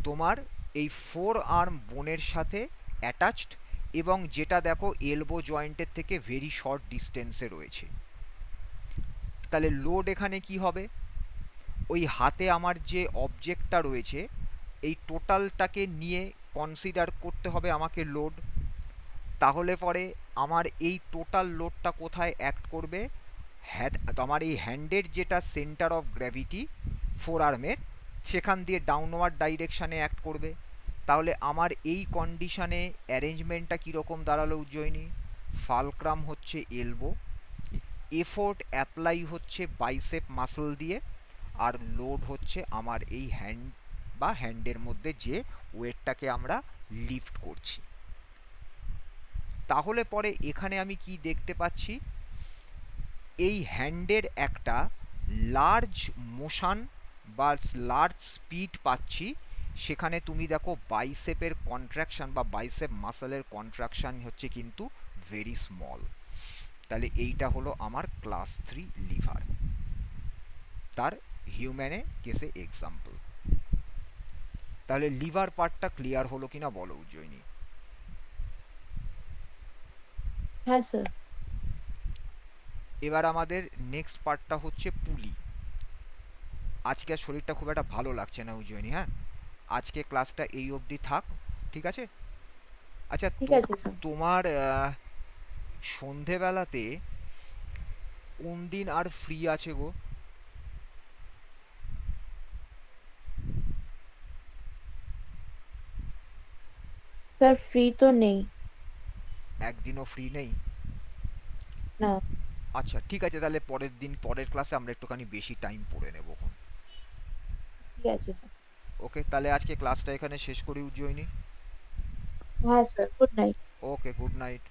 তোমার এই ফোর আর্ম বোনের সাথে অ্যাটাচড, এবং যেটা দেখো এলবো জয়েন্টের থেকে ভেরি শর্ট ডিস্টেন্সে রয়েছে। তাহলে লোড এখানে কি হবে, ওই হাতে আমার যে অবজেক্টটা রয়েছে এই টোটালটাকে নিয়ে কনসিডার করতে হবে আমাকে লোড। তাহলে পরে আমার এই টোটাল লোডটা কোথায় অ্যাক্ট করবে, হ্যাঁ আমার এই হ্যান্ডের যেটা সেন্টার অফ গ্র্যাভিটি ফোর আর্মের, সেখান দিয়ে ডাউনওয়ার্ড ডাইরেকশানে অ্যাক্ট করবে। তাহলে আমার এই কন্ডিশনে অ্যারেঞ্জমেন্টটা কীরকম দাঁড়ালো উজ্জয়িনী, ফালক্রাম হচ্ছে এলবো, এফোর্ট অ্যাপ্লাই হচ্ছে বাইসেপ মাসল দিয়ে, আর লোড হচ্ছে আমার এই হ্যান্ড বা হ্যান্ডের মধ্যে যে ওয়েটটাকে আমরা লিফট করছি। তাহলে পরে এখানে আমি কি দেখতে পাচ্ছি, এই হ্যান্ডের একটা লার্জ মোশন বা লার্জ স্পিড পাচ্ছি। সেখানে তুমি দেখো বাইসেপের কন্ট্রাকশন বা বাইসেপ মাসলের কন্ট্রাকশন হচ্ছে কিন্তু ভেরি স্মল। তাহলে এইটা হলো আমার ক্লাস 3 লিভার, তার হিউম্যানে কেসে এক্সাম্পল। তাহলে লিভার পার্টটা ক্লিয়ার হলো কিনা বলো উজ্জয়িনী? হ্যাঁ স্যার। এবার আমাদের নেক্সট পার্টটা হচ্ছে পুলি। আজকে আর শরীরটা খুব একটা ভালো লাগছে না উজ্জয়িনী, হ্যাঁ আজকে ক্লাসটা এই অবধি থাক, ঠিক আছে? আচ্ছা, ঠিক তো আছে স্যার। তোমার সন্ধেবেলাতে কোন দিন আর ফ্রি আছে গো? স্যার ফ্রি তো নেই। একদিনও ফ্রি নেই? না। আচ্ছা ঠিক আছে, তাহলে পরের দিন পরের ক্লাসে আমরা একটুখানি বেশি টাইম পড়ে নেবো। ঠিক আছে স্যার। ওকে, তাহলে আজকে ক্লাসটা এখানে শেষ করি উজ্জয়িনী। হ্যাঁ স্যার, গুড নাইট। ওকে, গুড নাইট।